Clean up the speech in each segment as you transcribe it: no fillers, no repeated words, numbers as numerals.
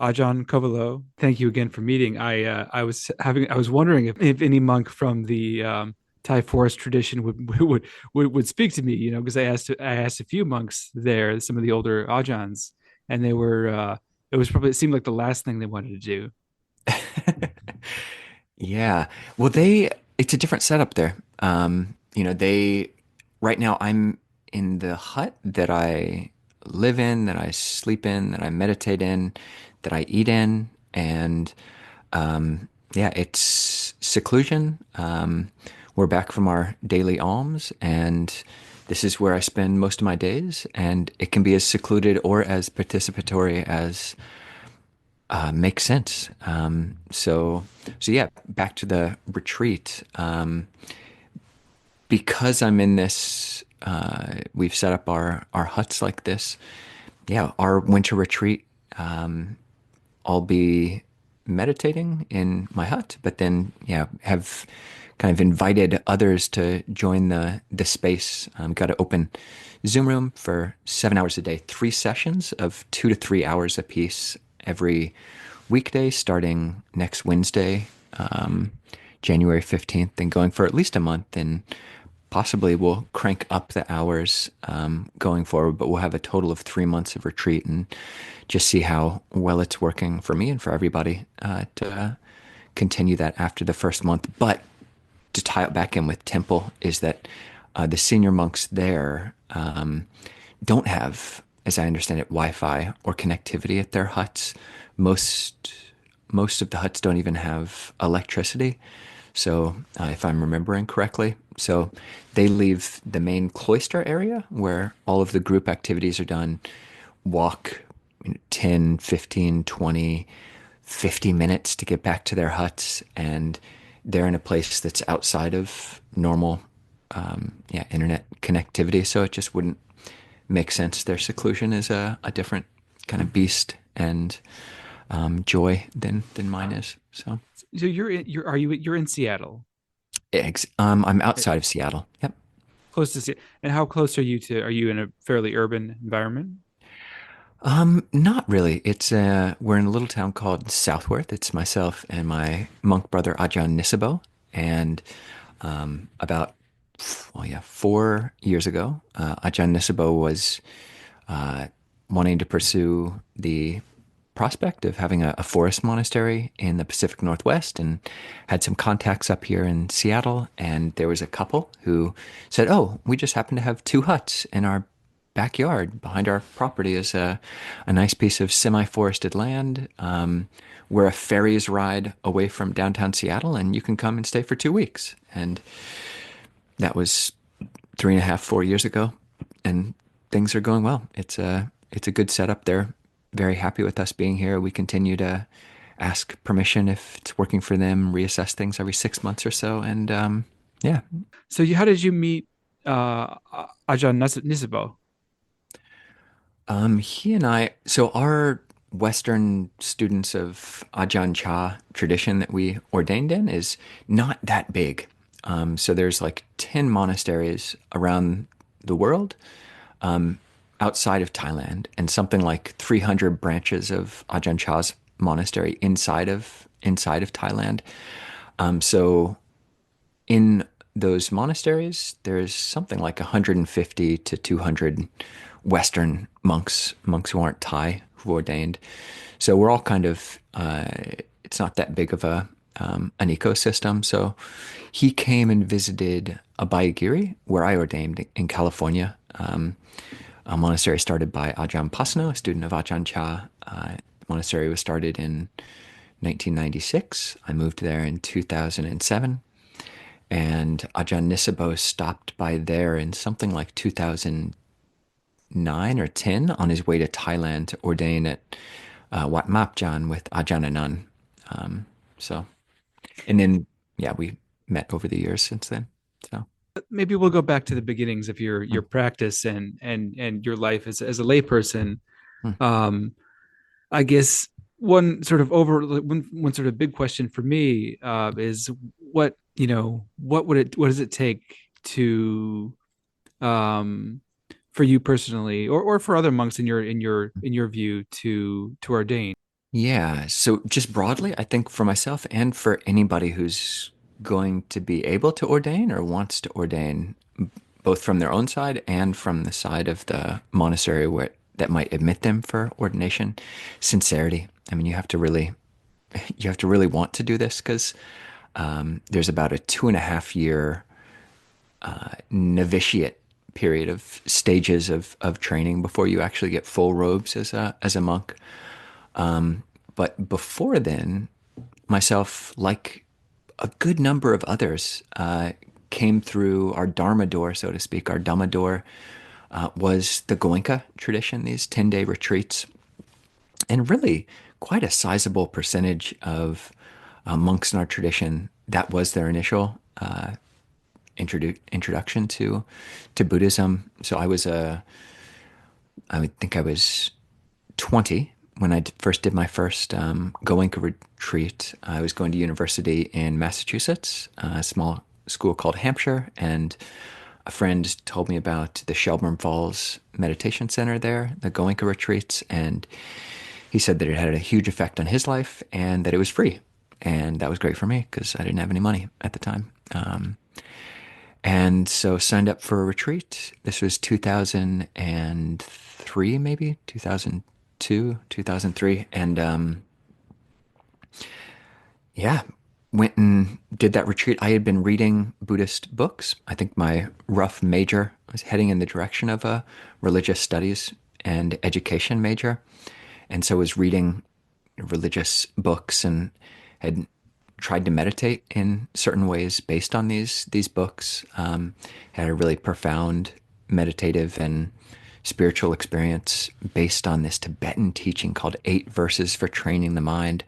Ajahn Kovilo, thank you again for meeting. I was wondering if any monk from the Thai forest tradition would speak to me, because I asked a few monks there, some of the older Ajahns, and they were it seemed like the last thing they wanted to do. Yeah. Well, it's a different setup there. Right now I'm in the hut that I live in, that I sleep in, that I meditate in, that I eat in. And yeah, it's seclusion. We're back from our daily alms, and this is where I spend most of my days. And it can be as secluded or as participatory as makes sense. So yeah, back to the retreat. Because I'm in this, we've set up our huts like this. Yeah, our winter retreat. I'll be meditating in my hut, but then yeah, have kind of invited others to join the space. Got to open Zoom room for 7 hours a day, 3 sessions of 2 to 3 hours apiece every weekday, starting next Wednesday, January 15th, and going for at least a month. And possibly we'll crank up the hours going forward, but we'll have a total of 3 months of retreat and just see how well it's working for me and for everybody to continue that after the first month. But to tie it back in with temple is that the senior monks there don't have, as I understand it, Wi-Fi or connectivity at their huts. Most most of the huts don't even have electricity. So, if I'm remembering correctly, so they leave the main cloister area where all of the group activities are done, walk 10, 15, 20, 50 minutes to get back to their huts, and they're in a place that's outside of normal, yeah, internet connectivity. So it just wouldn't make sense. Their seclusion is a different kind of beast and joy than mine is. So So you're in Seattle, I'm eh, outside of Seattle. Yep. close to Seattle, and how close are you in a fairly urban environment? Not really. It's we're in a little town called Southworth. It's myself and my monk brother Ajahn Nisabo, and about well, yeah, 4 years ago, Ajahn Nisabo was uh, wanting to pursue the prospect of having a forest monastery in the Pacific Northwest, and had some contacts up here in Seattle. And there was a couple who said, "Oh, we just happen to have two huts in our backyard. Behind our property is a nice piece of semi-forested land where a ferry's ride away from downtown Seattle, and you can come and stay for 2 weeks." And that was 3.5, 4 years ago, and things are going well. It's a good setup. They're very happy with us being here. We continue to ask permission if it's working for them, reassess things every 6 months or so, and yeah. How did you meet Ajahn Nisabo? He and I, so our Western students of Ajahn Chah tradition that we ordained in is not that big. So there's like 10 monasteries around the world, um, outside of Thailand, and something like 300 branches of Ajahn Chah's monastery inside of Thailand. So in those monasteries, there's something like 150 to 200 Western monks who aren't Thai, who ordained. So we're all kind of, it's not that big of an ecosystem. So he came and visited Abhayagiri, where I ordained in California, a monastery started by Ajahn Pasanno, a student of Ajahn Chah. The monastery was started in 1996. I moved there in 2007. And Ajahn Nisabo stopped by there in something like 2009 or 10 on his way to Thailand to ordain at Wat Mapjan with Ajahn Anan. So, and then, yeah, we met over the years since then. So, Maybe we'll go back to the beginnings of your mm, practice and your life as a layperson. mm. Um, I guess one sort of big question for me is what does it take to um, for you personally or for other monks in your view to ordain? Yeah. So just broadly, I think for myself and for anybody who's going to be able to ordain or wants to ordain, both from their own side and from the side of the monastery where that might admit them for ordination, sincerity. I mean, you have to really want to do this because there's about a 2.5 year novitiate period of stages of training before you actually get full robes as a monk. But before then, myself, like a good number of others, came through our Dharma door, so to speak. Our Dhamma door was the Goenka tradition, these 10-day retreats, and really quite a sizable percentage of monks in our tradition. That was their initial introduction to Buddhism. So I think I was 20 when I first did my first Goenka retreat. I was going to university in Massachusetts, a small school called Hampshire, and a friend told me about the Shelburne Falls Meditation Center there, the Goenka retreats, and he said that it had a huge effect on his life and that it was free. And that was great for me because I didn't have any money at the time. And so signed up for a retreat. This was 2003, maybe 2002, 2003. And yeah, went and did that retreat. I had been reading Buddhist books. I think my rough major was heading in the direction of a religious studies and education major. And so I was reading religious books and had tried to meditate in certain ways based on these books. Had a really profound meditative and spiritual experience based on this Tibetan teaching called Eight Verses for Training the Mind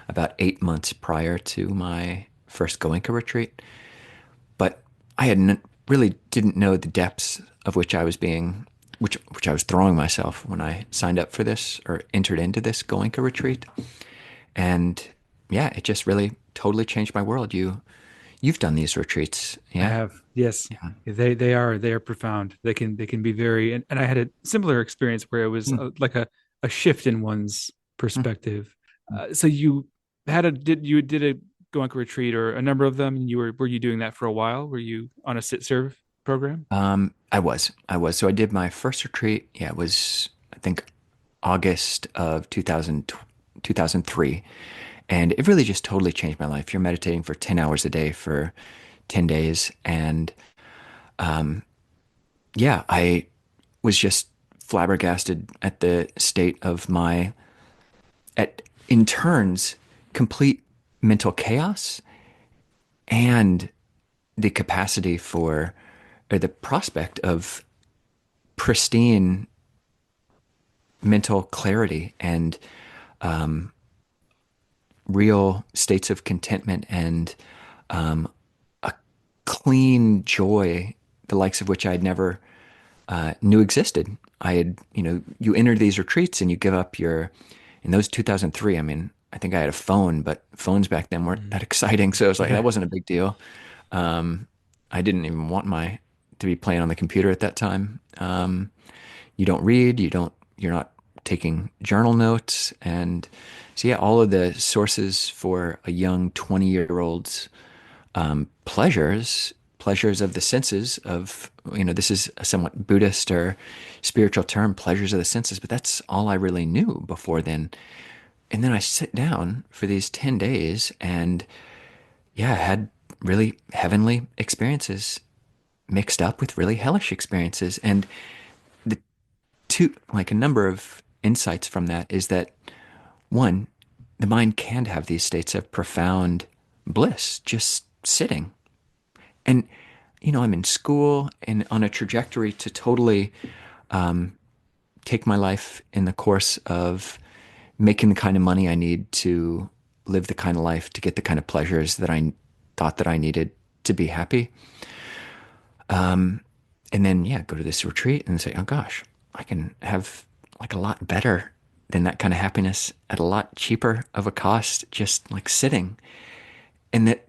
about 8 months prior to my first Goenka retreat. But I really didn't know the depths of which I was being, which I was throwing myself when I signed up for this or entered into this Goenka retreat. And yeah, it just really totally changed my world. You've done these retreats, I yeah? have, yes. Yeah. They are profound. They can be very, and I had a similar experience where it was Mm, like a shift in one's mm, perspective. mm. So you did a Goenka retreat or a number of them, and were you doing that for a while? Were you on a sit serve program? I was. So I did my first retreat. Yeah, it was, I think, August of 2003. And it really just totally changed my life. You're meditating for 10 hours a day for 10 days. And yeah, I was just flabbergasted at the state of in turns, complete mental chaos and the capacity for, or the prospect of pristine mental clarity and real states of contentment and a clean joy, the likes of which I had never knew existed. I had, you enter these retreats and you give up in those 2003, I mean, I think I had a phone, but phones back then weren't Mm. that exciting. So it was like, Yeah. that wasn't a big deal. I didn't even want to be playing on the computer at that time. You don't read, you're not taking journal notes. And so, yeah, all of the sources for a young 20-year-old's pleasures of the senses this is a somewhat Buddhist or spiritual term, pleasures of the senses, but that's all I really knew before then. And then I sit down for these 10 days and yeah, I had really heavenly experiences mixed up with really hellish experiences. And the like a number of insights from that is that one, the mind can have these states of profound bliss just sitting. And, I'm in school and on a trajectory to totally take my life in the course of making the kind of money I need to live the kind of life, to get the kind of pleasures that I thought that I needed to be happy. And then, yeah, go to this retreat and say, oh gosh, I can have like a lot better than that kind of happiness at a lot cheaper of a cost, just like sitting. And that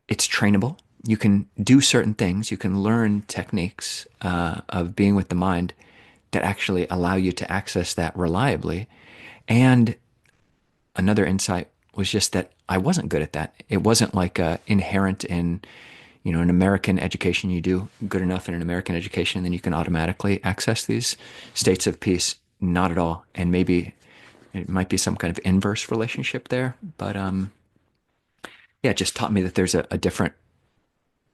it's trainable. You can do certain things. You can learn techniques of being with the mind that actually allow you to access that reliably. And another insight was just that I wasn't good at that. It wasn't like inherent in, an American education. You do good enough in an American education, and then you can automatically access these states of peace. Not at all. And maybe it might be some kind of inverse relationship there. But yeah, it just taught me that there's a different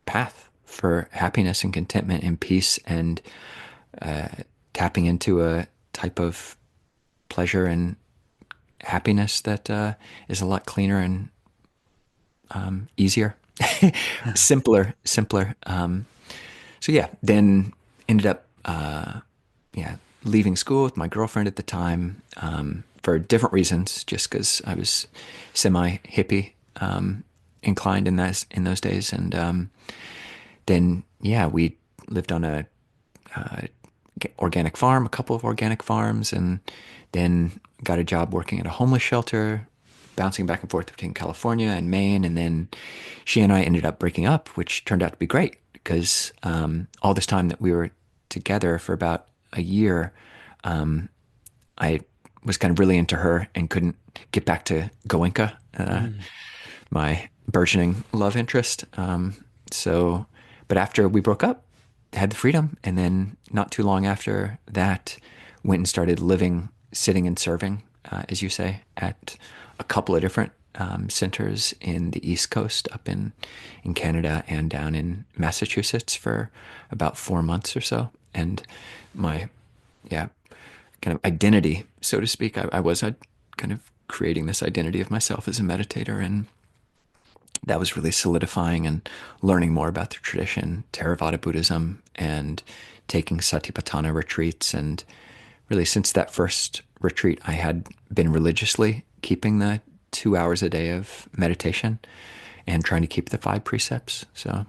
path for happiness and contentment and peace and uh, tapping into a type of pleasure and happiness that is a lot cleaner and easier, simpler. So yeah, then ended up yeah leaving school with my girlfriend at the time for different reasons, just because I was semi hippie inclined in those days, and then yeah, we lived on a uh, organic farm, a couple of organic farms, and then got a job working at a homeless shelter, bouncing back and forth between California and Maine. And then she and I ended up breaking up, which turned out to be great because all this time that we were together for about a year, um, I was kind of really into her and couldn't get back to Goenka, Mm. my burgeoning love interest. So, but after we broke up, had the freedom, and then not too long after that, went and started living, sitting and serving, as you say, at a couple of different centers in the East Coast, up in Canada and down in Massachusetts for about 4 months or so. And my yeah kind of identity, so to speak, I was kind of creating this identity of myself as a meditator, and that was really solidifying and learning more about the tradition, Theravada Buddhism, and taking Satipatthana retreats. And really, since that first retreat, I had been religiously keeping the 2 hours a day of meditation and trying to keep the five precepts. So,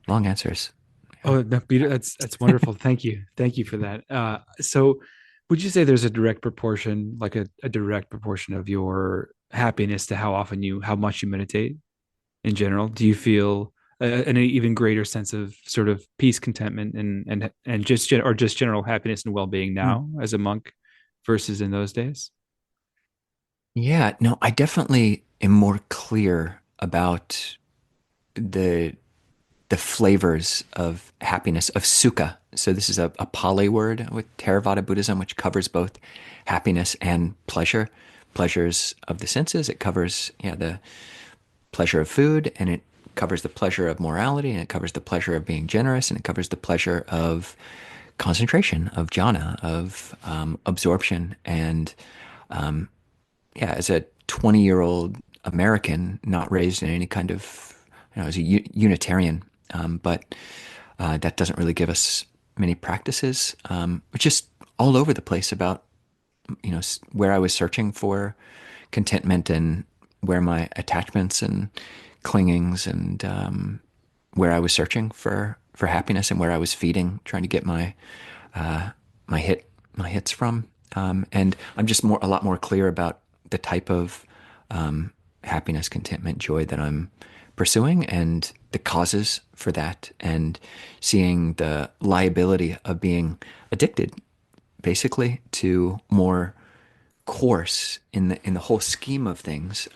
long answers. Yeah. Oh, that's wonderful. Thank you for that. So, would you say there's a direct proportion, like a direct proportion of your happiness to how much you meditate in general? Do you feel an even greater sense of sort of peace, contentment, and just general happiness and well being Hmm. now as a monk versus in those days? Yeah, no, I definitely am more clear about the the flavors of happiness, of sukha. So this is a Pali word with Theravada Buddhism, which covers both happiness and pleasure. Pleasures of the senses. It covers the pleasure of food, and it covers the pleasure of morality, and it covers the pleasure of being generous, and it covers the pleasure of concentration, of jhana, of absorption. And yeah, as a 20-year-old American, not raised in any kind of, as a Unitarian, but that doesn't really give us many practices. It's just all over the place about, where I was searching for contentment and where my attachments and clingings and where I was searching for happiness and where I was feeding, trying to get my hits from. And I'm just a lot more clear about the type of happiness, contentment, joy that I'm pursuing and the causes for that, and seeing the liability of being addicted, basically, to more coarse in the whole scheme of things.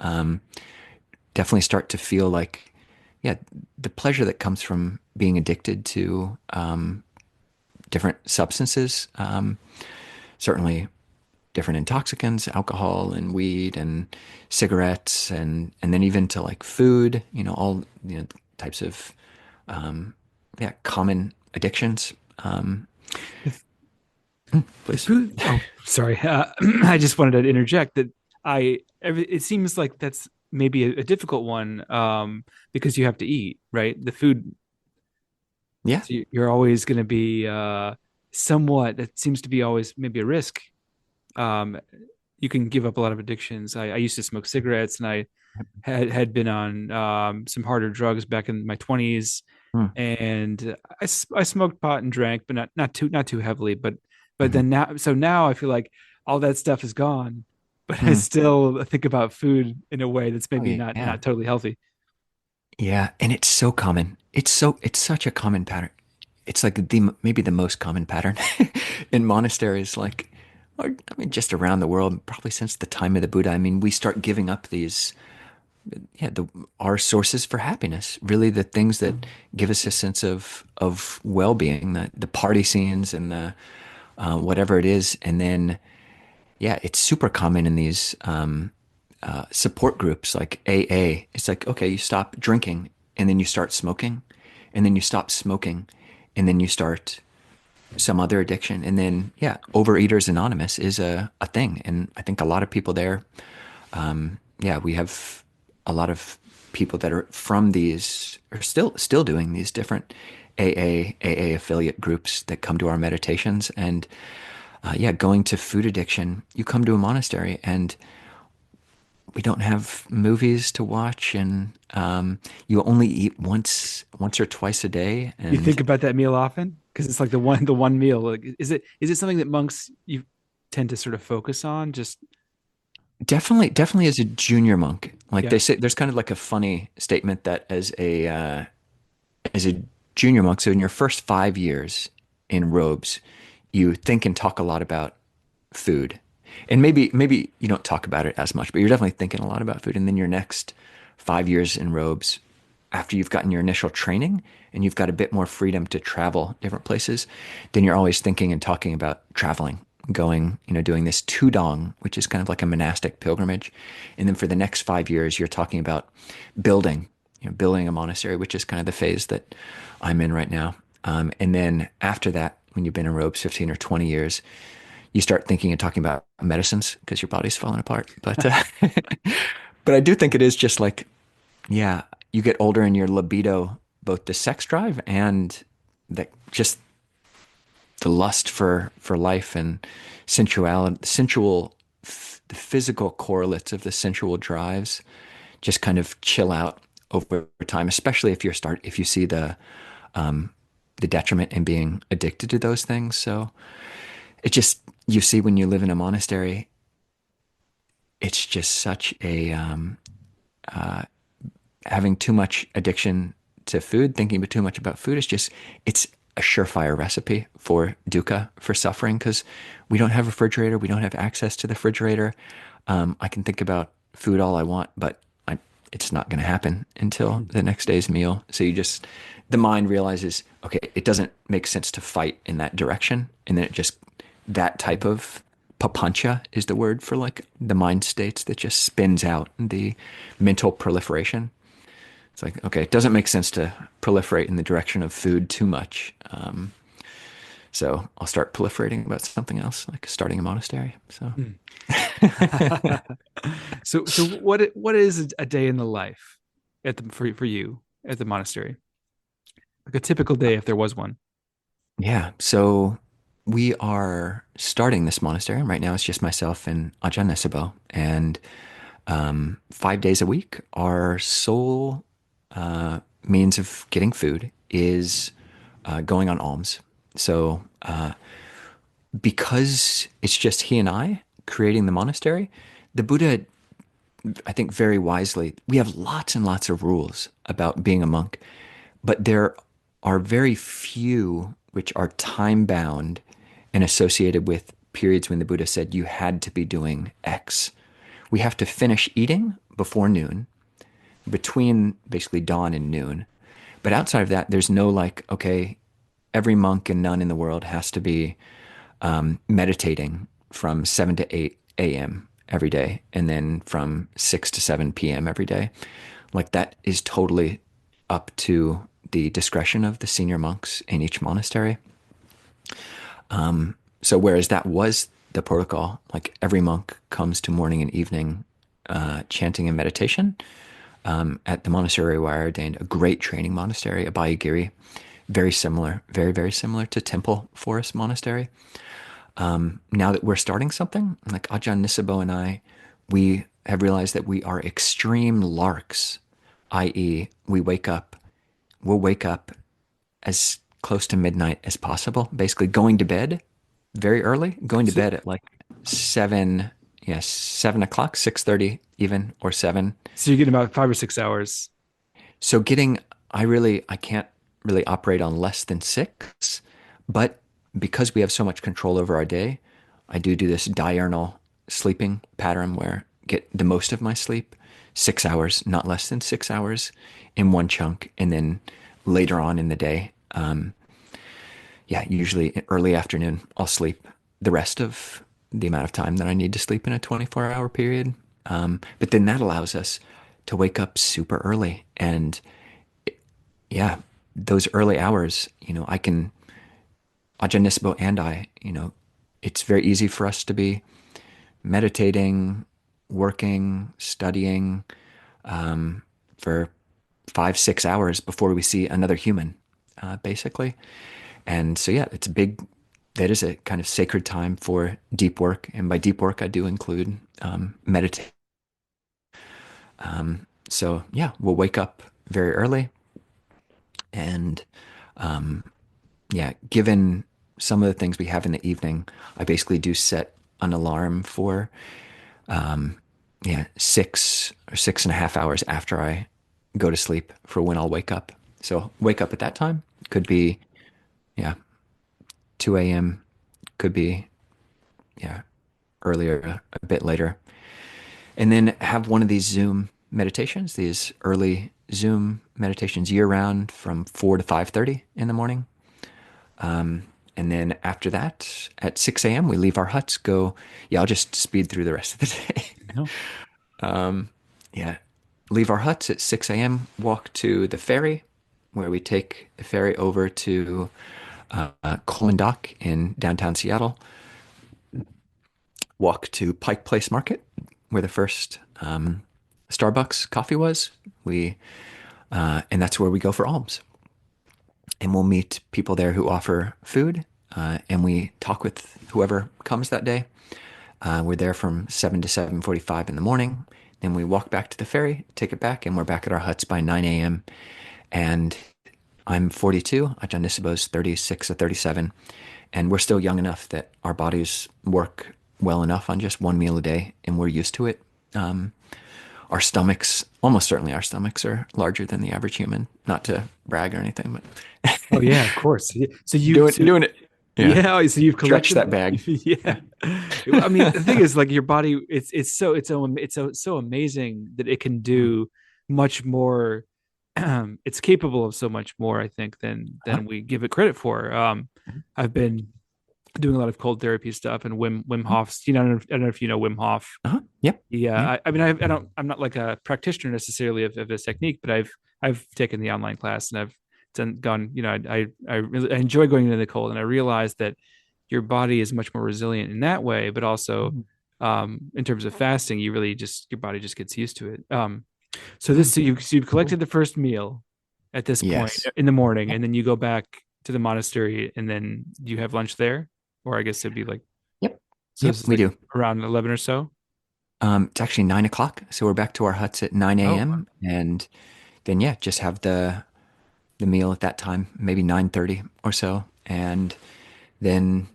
Definitely start to feel like, yeah, the pleasure that comes from being addicted to different substances. Certainly different intoxicants, alcohol and weed and cigarettes, and then even to like food, all types of common addictions. The Please. food. Oh, sorry. I just wanted to interject that it seems like that's maybe a difficult one because you have to eat, right? The food, Yeah. so you're always going to be somewhat, that seems to be always maybe a risk. Um, you can give up a lot of addictions. I used to smoke cigarettes, and I had been on some harder drugs back in my 20s, Hmm. and I smoked pot and drank, but not too heavily. But Mhm. then now I feel like all that stuff is gone, but I Hmm. still think about food in a way that's Oh maybe yeah. not Yeah. totally healthy. Yeah, and it's so common. It's such a common pattern. It's like maybe the most common pattern in monasteries. Like or I mean, just around the world, probably since the time of the Buddha. I mean, we start giving up these, yeah, our sources for happiness, really the things that give us a sense of well-being, the party scenes and the whatever it is. And then, yeah, it's super common in these support groups like AA. It's like, okay, you stop drinking and then you start smoking and then you stop smoking and then you start some other addiction. And then, yeah, Overeaters Anonymous is a thing. And I think a lot of people there, yeah, we have a lot of people that are from these, are still doing these different AA affiliate groups that come to our meditations. And yeah, going to food addiction, you come to a monastery and we don't have movies to watch, and you only eat once or twice a day, You and think about that meal often? Because it's like the one meal. Like, is it something that monks you tend to sort of focus on? Just definitely as a junior monk, like yeah. they say, there's kind of like a funny statement that as a junior monk, so in your first 5 years in robes, you think and talk a lot about food. And maybe you don't talk about it as much, but you're definitely thinking a lot about food. And then your next 5 years in robes, after you've gotten your initial training and you've got a bit more freedom to travel different places, then you're always thinking and talking about traveling, going, doing this tudong, which is kind of like a monastic pilgrimage. And then for the next 5 years, you're talking about building, building a monastery, which is kind of the phase that I'm in right now. And then after that, when you've been in robes 15 or 20 years, you start thinking and talking about medicines because your body's falling apart. But but I do think it is just like, yeah, you get older and your libido, both the sex drive and the just the lust for life and sensuality, the physical correlates of the sensual drives just kind of chill out over time, especially if you see the detriment in being addicted to those things. So it just, you see, when you live in a monastery, it's just such a having too much addiction to food, thinking too much about food is just, it's a surefire recipe for dukkha, for suffering, because we don't have a refrigerator, we don't have access to the refrigerator. I can think about food all I want, but it's not going to happen until the next day's meal. So the mind realizes, okay, it doesn't make sense to fight in that direction, and then that type of papancha is the word for like the mind states that just spins out the mental proliferation. It's like, okay, it doesn't make sense to proliferate in the direction of food too much. So I'll start proliferating about something else, like starting a monastery. So, Hmm. So what is a day in the life for you at the monastery? Like a typical day if there was one. yeah. So we are starting this monastery. Right now, it's just myself and Ajahn Nesabo. And 5 days a week, our sole means of getting food is going on alms. So because it's just he and I creating the monastery, the Buddha, I think very wisely, we have lots and lots of rules about being a monk, but there are very few which are time bound and associated with periods when the Buddha said you had to be doing X. We have to finish eating before noon, between basically dawn and noon. But outside of that, there's no like, okay, every monk and nun in the world has to be meditating from 7 to 8 a.m. every day, and then from 6 to 7 p.m. every day. Like that is totally up to the discretion of the senior monks in each monastery. So whereas that was the protocol, like every monk comes to morning and evening chanting and meditation at the monastery where I ordained, a great training monastery, Abhayagiri, very similar, very, very similar to Temple Forest Monastery. Now that we're starting something, like Ajahn Nisabo and I, we have realized that we are extreme larks, i.e., we'll wake up as close to midnight as possible, basically going to bed very early, going to So, bed at like 7, yes, 7 o'clock, 6:30 even, or 7. so you're getting about 5 or 6 hours. So I can't really operate on less than 6, but because we have so much control over our day, I do this diurnal sleeping pattern where get the most of my sleep, 6 hours, not less than 6 hours in one chunk, and then later on in the day, yeah, usually early afternoon, I'll sleep the rest of the amount of time that I need to sleep in a 24-hour period. But then that allows us to wake up super early. And yeah, those early hours, I can, Ajahn Nisbo and I, it's very easy for us to be meditating, working, studying for 5, 6 hours before we see another human, basically. And so, yeah, that is a kind of sacred time for deep work. And by deep work, I do include meditation. So, yeah, we'll wake up very early. And yeah, given some of the things we have in the evening, I basically do set an alarm for, yeah, 6 or 6.5 hours after I go to sleep for when I'll wake up. So, wake up at that time. Could be, yeah, 2 a.m., could be, yeah, earlier, a bit later. And then have one of these Zoom meditations, these early Zoom meditations year round from 4 to 5:30 in the morning. And then after that, at 6 a.m., we leave our huts, go, yeah, I'll just speed through the rest of the day. No. Yeah, leave our huts at 6 a.m., walk to the ferry, where we take the ferry over to Coleman Dock in downtown Seattle, walk to Pike Place Market, where the first Starbucks coffee was. And that's where we go for alms. And we'll meet people there who offer food, and we talk with whoever comes that day. We're there from 7 to 7:45 in the morning. Then we walk back to the ferry, take it back, and we're back at our huts by 9 a.m. And I'm 42, Ajahn Nisbo's 36 or 37, and we're still young enough that our bodies work well enough on just one meal a day, and we're used to it. Our stomachs, almost certainly our stomachs are larger than the average human. Not to brag or anything, Oh but yeah, of course. Yeah. So doing it. Yeah. yeah, so you've Stretch collected that bag. yeah. Yeah. I mean, the thing is like your body it's so amazing that it can Mm. do much more. It's capable of so much more, I think, than Uh-huh. we give it credit for. Mhm. I've been doing a lot of cold therapy stuff and Wim Mhm. Hof's, I don't know if you know Wim Hof. Uh-huh. Yep. Yeah, Yeah. I mean, I'm not like a practitioner necessarily of this technique, but I've taken the online class and I've gone, I really I enjoy going into the cold, and I realized that your body is much more resilient in that way, but also, Mm. in terms of fasting, you really just your body just gets used to it. So Mm. you've Cool. collected the first meal at this point Yes. in the morning, Yep. and then you go back to the monastery, and then you have lunch there, or I guess it'd be like Yep. so. Yep. This is We like do. around 11 or so. It's actually 9 o'clock, so we're back to our huts at 9 Oh, a.m. and then yeah, just have the meal at that time, maybe 9:30 or so, and then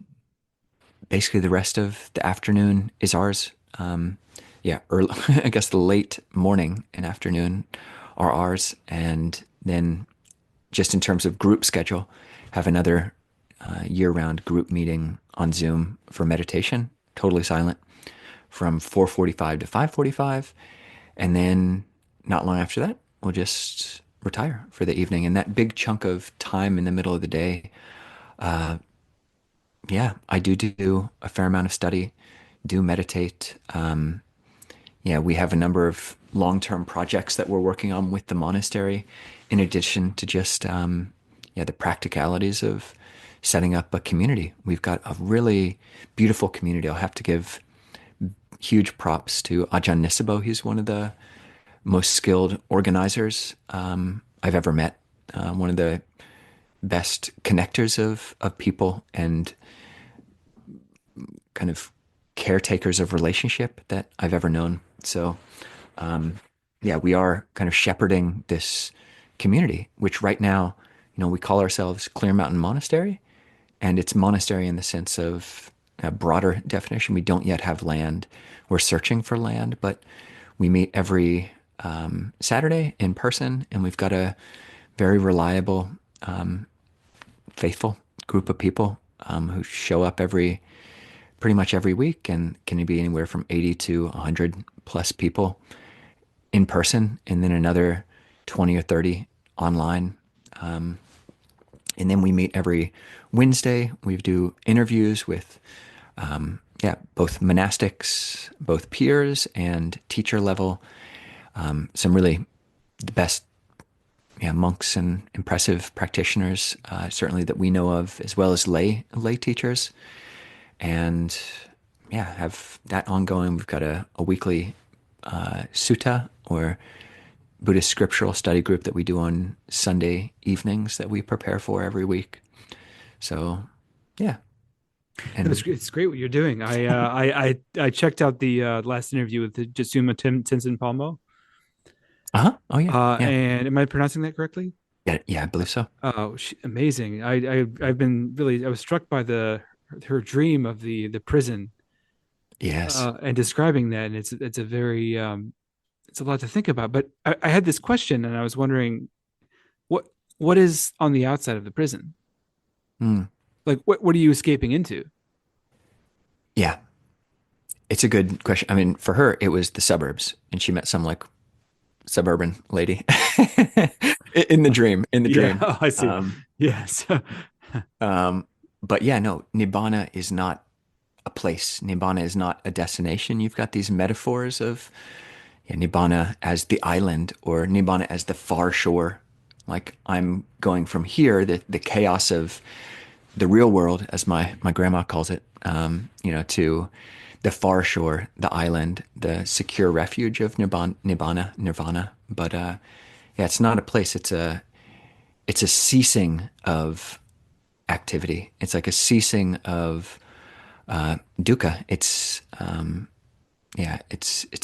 basically the rest of the afternoon is ours. Yeah, early, I guess the late morning and afternoon are ours, and then just in terms of group schedule, have another year-round group meeting on Zoom for meditation, totally silent, from 4:45 to 5:45, and then not long after that, we'll just retire for the evening. And that big chunk of time in the middle of the day, yeah, I do a fair amount of study, do meditate. Yeah, we have a number of long-term projects that we're working on with the monastery, in addition to just yeah, the practicalities of setting up a community. We've got a really beautiful community. I'll have to give huge props to Ajahn Nisabo. He's one of the most skilled organizers I've ever met. One of the best connectors of people and kind of caretakers of relationship that I've ever known. So, yeah, we are kind of shepherding this community, which right now, we call ourselves Clear Mountain Monastery, and it's monastery in the sense of a broader definition. We don't yet have land. We're searching for land, but we meet every Saturday in person, and we've got a very reliable, faithful group of people who show up every pretty much every week, and can be anywhere from 80 to 100 plus people in person, and then another 20 or 30 online. Um, and then we meet every Wednesday. We do interviews with, yeah, both monastics, both peers and teacher level. Some really the best, yeah, monks and impressive practitioners, certainly that we know of, as well as lay teachers. And yeah, have that ongoing. We've got a weekly sutta or Buddhist scriptural study group that we do on Sunday evenings that we prepare for every week. So, yeah, No, and it's great what you're doing. I checked out the last interview with the Jasuma Tenzin Palmo. uh-huh, oh yeah, yeah, And am I pronouncing that correctly? yeah, yeah, I believe so. Oh, amazing! I've been really I was struck by the her dream of the prison Yes. and describing that, and it's a very it's a lot to think about. But I had this question, and I was wondering what what is on the outside of the prison? Mm, Like what are you escaping into? yeah, it's a good question. I mean, for her, it was the suburbs, and she met some like suburban lady in the dream. In the Yeah, dream. oh, I see. Um, Yes. um, but yeah, no, Nibbana is not a place. Nibbana is not a destination. You've got these metaphors of, yeah, Nibbana as the island or Nibbana as the far shore. Like I'm going from here, the chaos of the real world, as my grandma calls it, to the far shore, the island, the secure refuge of Nirvana. But yeah, it's not a place. It's a ceasing of activity. It's like a ceasing of dukkha. It's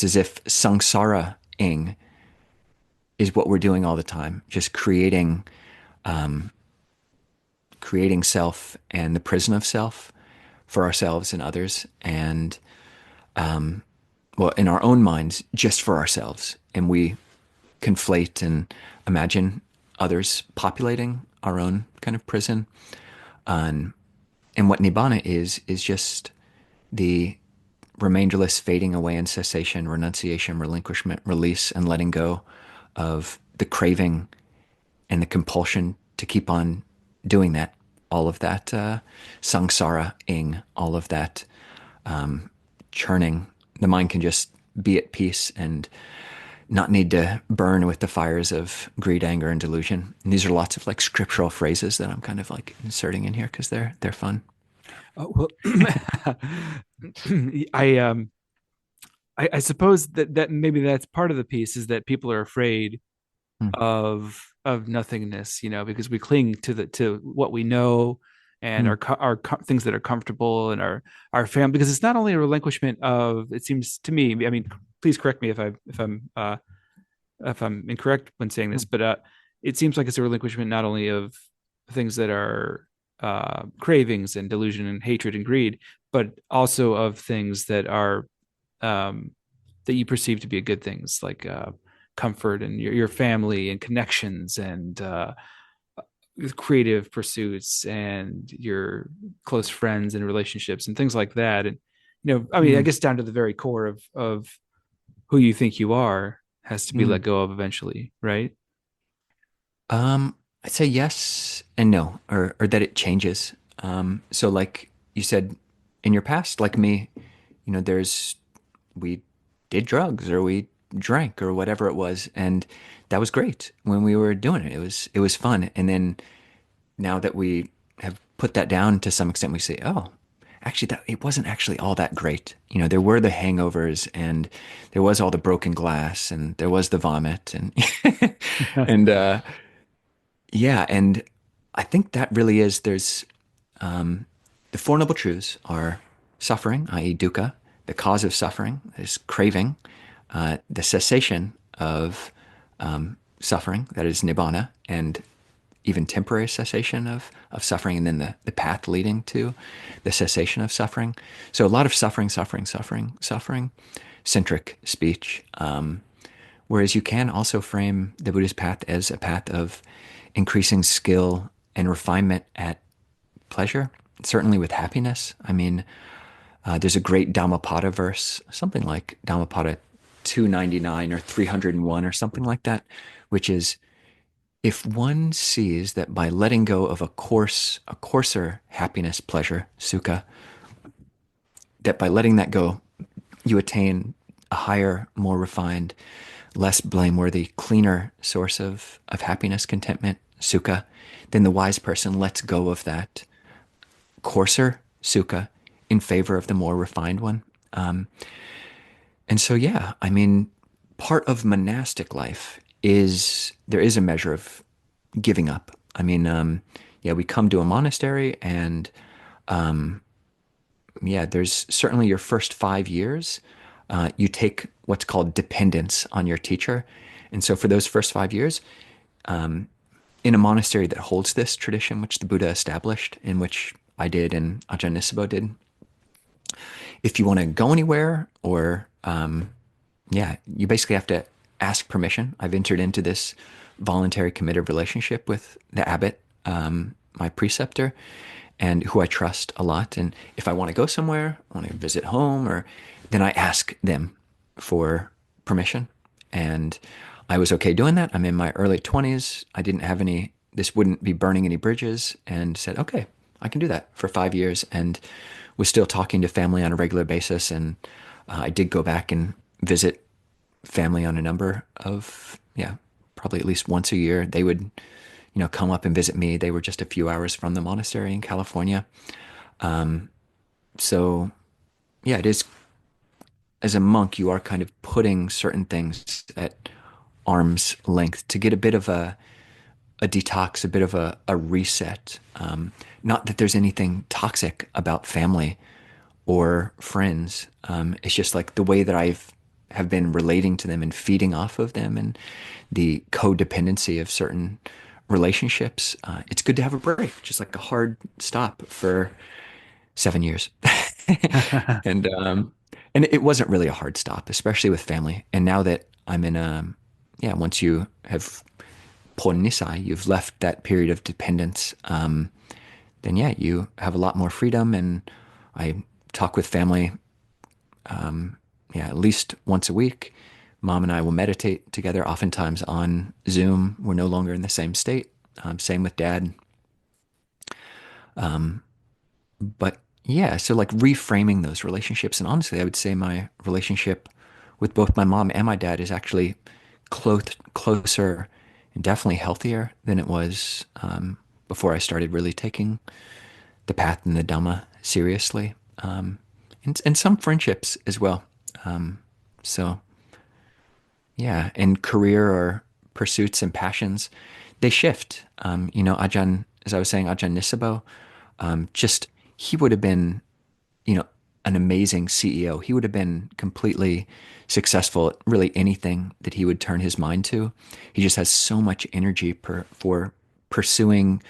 as if samsara ing is what we're doing all the time, just creating self and the prison of self for ourselves and others, and well, in our own minds, just for ourselves, and we conflate and imagine others populating our own kind of prison. And what nibbana is just the remainderless fading away and cessation, renunciation, relinquishment, release, and letting go of the craving and the compulsion to keep on doing that. All of that samsara ing, all of that churning. The mind can just be at peace and not need to burn with the fires of greed, anger, and delusion. And these are lots of like scriptural phrases that I'm kind of like inserting in here because they're fun. Oh, well, I I suppose that maybe that's part of the piece is that people are afraid Hmm. of nothingness, because we cling to what we know and Hmm. things that are comfortable and our family, because it's not only a relinquishment of, it seems to me, I mean, please correct me if I'm incorrect when saying Hmm. this, but it seems like it's a relinquishment not only of things that are cravings and delusion and hatred and greed, but also of things that are um, that you perceive to be good things, like comfort and your family and connections and creative pursuits and your close friends and relationships and things like that. And I mean, I Hmm. guess down to the very core of who you think you are has to be Hmm. let go of eventually, right? I'd say yes and no, or that it changes. So like you said in your past, like me, there's we did drugs or we drank or whatever it was, and that was great when we were doing it. It was fun. And then now that we have put that down to some extent, we say, oh, actually, that it wasn't actually all that great. There were the hangovers, and there was all the broken glass, and there was the vomit, and and yeah, and I think that really is. There's the Four Noble Truths are suffering, i.e., dukkha, the cause of suffering is craving, the cessation of suffering, that is nibbana, and even temporary cessation of suffering, and then the path leading to the cessation of suffering. So a lot of suffering centric speech. Whereas you can also frame the Buddhist path as a path of increasing skill and refinement at pleasure, certainly with happiness. I mean, There's a great Dhammapada verse, something like Dhammapada 299 or 301 or something like that, which is, if one sees that by letting go of a coarser happiness, pleasure, sukha, that by letting that go, you attain a higher, more refined, less blameworthy, cleaner source of happiness, contentment, sukha, then the wise person lets go of that coarser sukha in favor of the more refined one. Um, and so, yeah, I mean, part of monastic life is there is a measure of giving up. I mean, yeah, we come to a monastery and yeah, there's certainly your first 5 years. You take what's called dependence on your teacher. And so for those first 5 years, in a monastery that holds this tradition, which the Buddha established, in which I did and Ajahn Nisabo did, if you want to go anywhere or, yeah, you basically have to ask permission. I've entered into this voluntary committed relationship with the abbot, my preceptor, and who I trust a lot. And if I want to go somewhere, I want to visit home, or then I ask them for permission. And I was okay doing that. I'm in my early 20s. I didn't have any, this wouldn't be burning any bridges, and said, okay, I can do that for 5 years. And was still talking to family on a regular basis. And I did go back and visit family on a number of, yeah, probably at least once a year. They would, come up and visit me. They were just a few hours from the monastery in California. So yeah, it is, as a monk, you are kind of putting certain things at arm's length to get a bit of a detox, a bit of a reset. Not that there's anything toxic about family or friends. It's just like the way that have been relating to them and feeding off of them, and the codependency of certain relationships. It's good to have a break, just like a hard stop for 7 years. And it wasn't really a hard stop, especially with family. And now that I'm in yeah, once you have pon nisai, you've left that period of dependence, then yeah, you have a lot more freedom. And I talk with family, yeah, at least once a week. Mom and I will meditate together, oftentimes on Zoom. We're no longer in the same state. Same with dad. But yeah, so like reframing those relationships. And honestly, I would say my relationship with both my mom and my dad is actually closer and definitely healthier than it was before I started really taking the path and the Dhamma seriously. And some friendships as well. So yeah, and career or pursuits and passions, they shift. Ajahn, as I was saying, Ajahn Nisabo, just he would have been, you know, an amazing CEO. He would have been completely successful at really anything that he would turn his mind to. He just has so much energy for pursuing,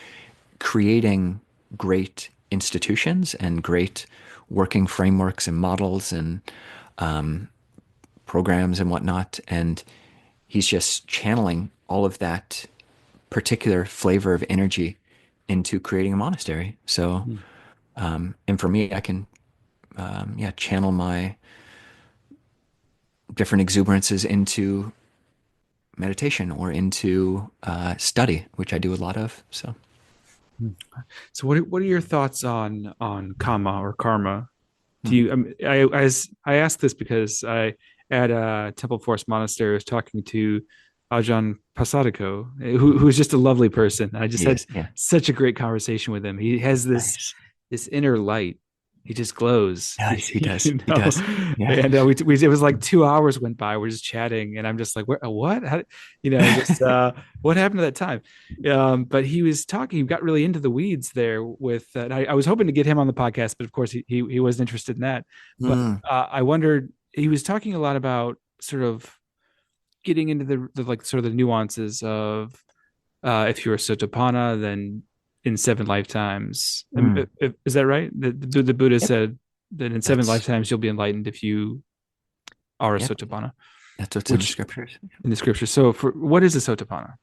creating great institutions and great working frameworks and models and programs and whatnot. And he's just channeling all of that particular flavor of energy into creating a monastery. So, and for me, I can, yeah, channel my different exuberances into meditation or into study, which I do a lot of. So, So what are your thoughts on kama or karma? Do mm, you I asked this because I at Temple Forest Monastery was talking to Ajahn Pasadiko, who's just a lovely person. I just he had is, yeah, such a great conversation with him. He has nice. this inner light. He just glows, Nice. He does. He know. does. Yeah. And we it was like 2 hours went by. We're just chatting, and I'm just like, what? How, just what happened to that time? But he was talking. He got really into the weeds there with. And I was hoping to get him on the podcast, but of course he wasn't interested in that. But Mm, I wondered. He was talking a lot about sort of getting into the like sort of the nuances of if you're a sotapanna, then in 7 lifetimes. mm. Is that right? The Buddha Yep. said that in seven That's, lifetimes you'll be enlightened if you are a yep. sotapanna, That's what's in the which scriptures. in the scripture. So for what is a sotapanna?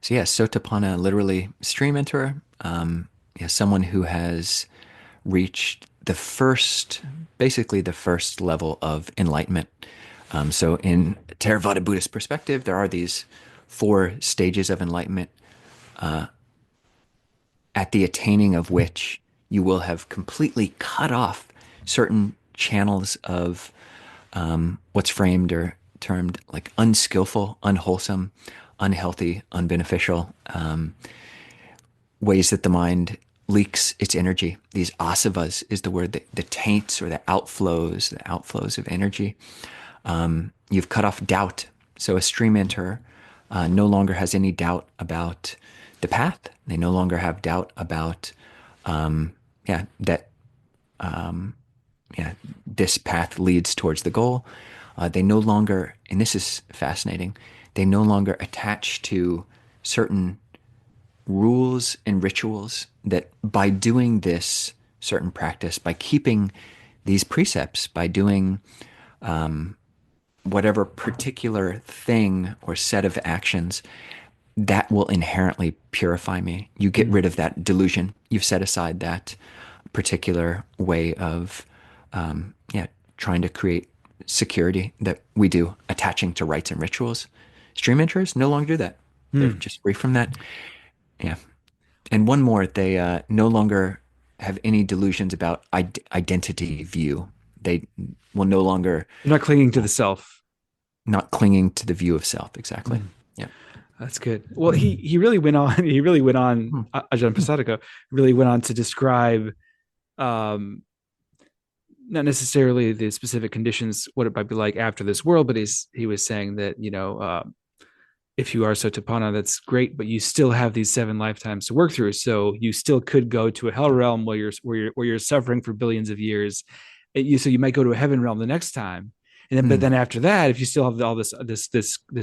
So yeah, Sotapanna, literally stream enterer. Yeah, someone who has reached the first, basically the first level of enlightenment. So in Theravada Buddhist perspective, there are these four stages of enlightenment, at the attaining of which you will have completely cut off certain channels of what's framed or termed like unskillful, unwholesome, unhealthy, unbeneficial ways that the mind leaks its energy. These asavas is the word, the taints or the outflows of energy. You've cut off doubt. So a stream enterer no longer has any doubt about the path. They no longer have doubt about, that, this path leads towards the goal. They no longer, and this is fascinating, they no longer attach to certain rules and rituals that by doing this certain practice, by keeping these precepts, by doing whatever particular thing or set of actions, that will inherently purify me. You get rid of that delusion. You've set aside that particular way of, trying to create security that we do, attaching to rites and rituals. Stream enterers no longer do that. They're just free from that. Yeah. And one more, they no longer have any delusions about identity view. They will no longer You're not clinging to the self. not clinging to the view of self. Exactly. Yeah. That's good. Well, he really went on. He really went on. Ajahn Pasanno really went on to describe, not necessarily the specific conditions, what it might be like after this world, but he was saying that if you are sotapanna, that's great, but you still have these 7 lifetimes to work through. So you still could go to a hell realm where you're suffering for billions of years. So you might go to a heaven realm the next time, and then but then after that, if you still have all this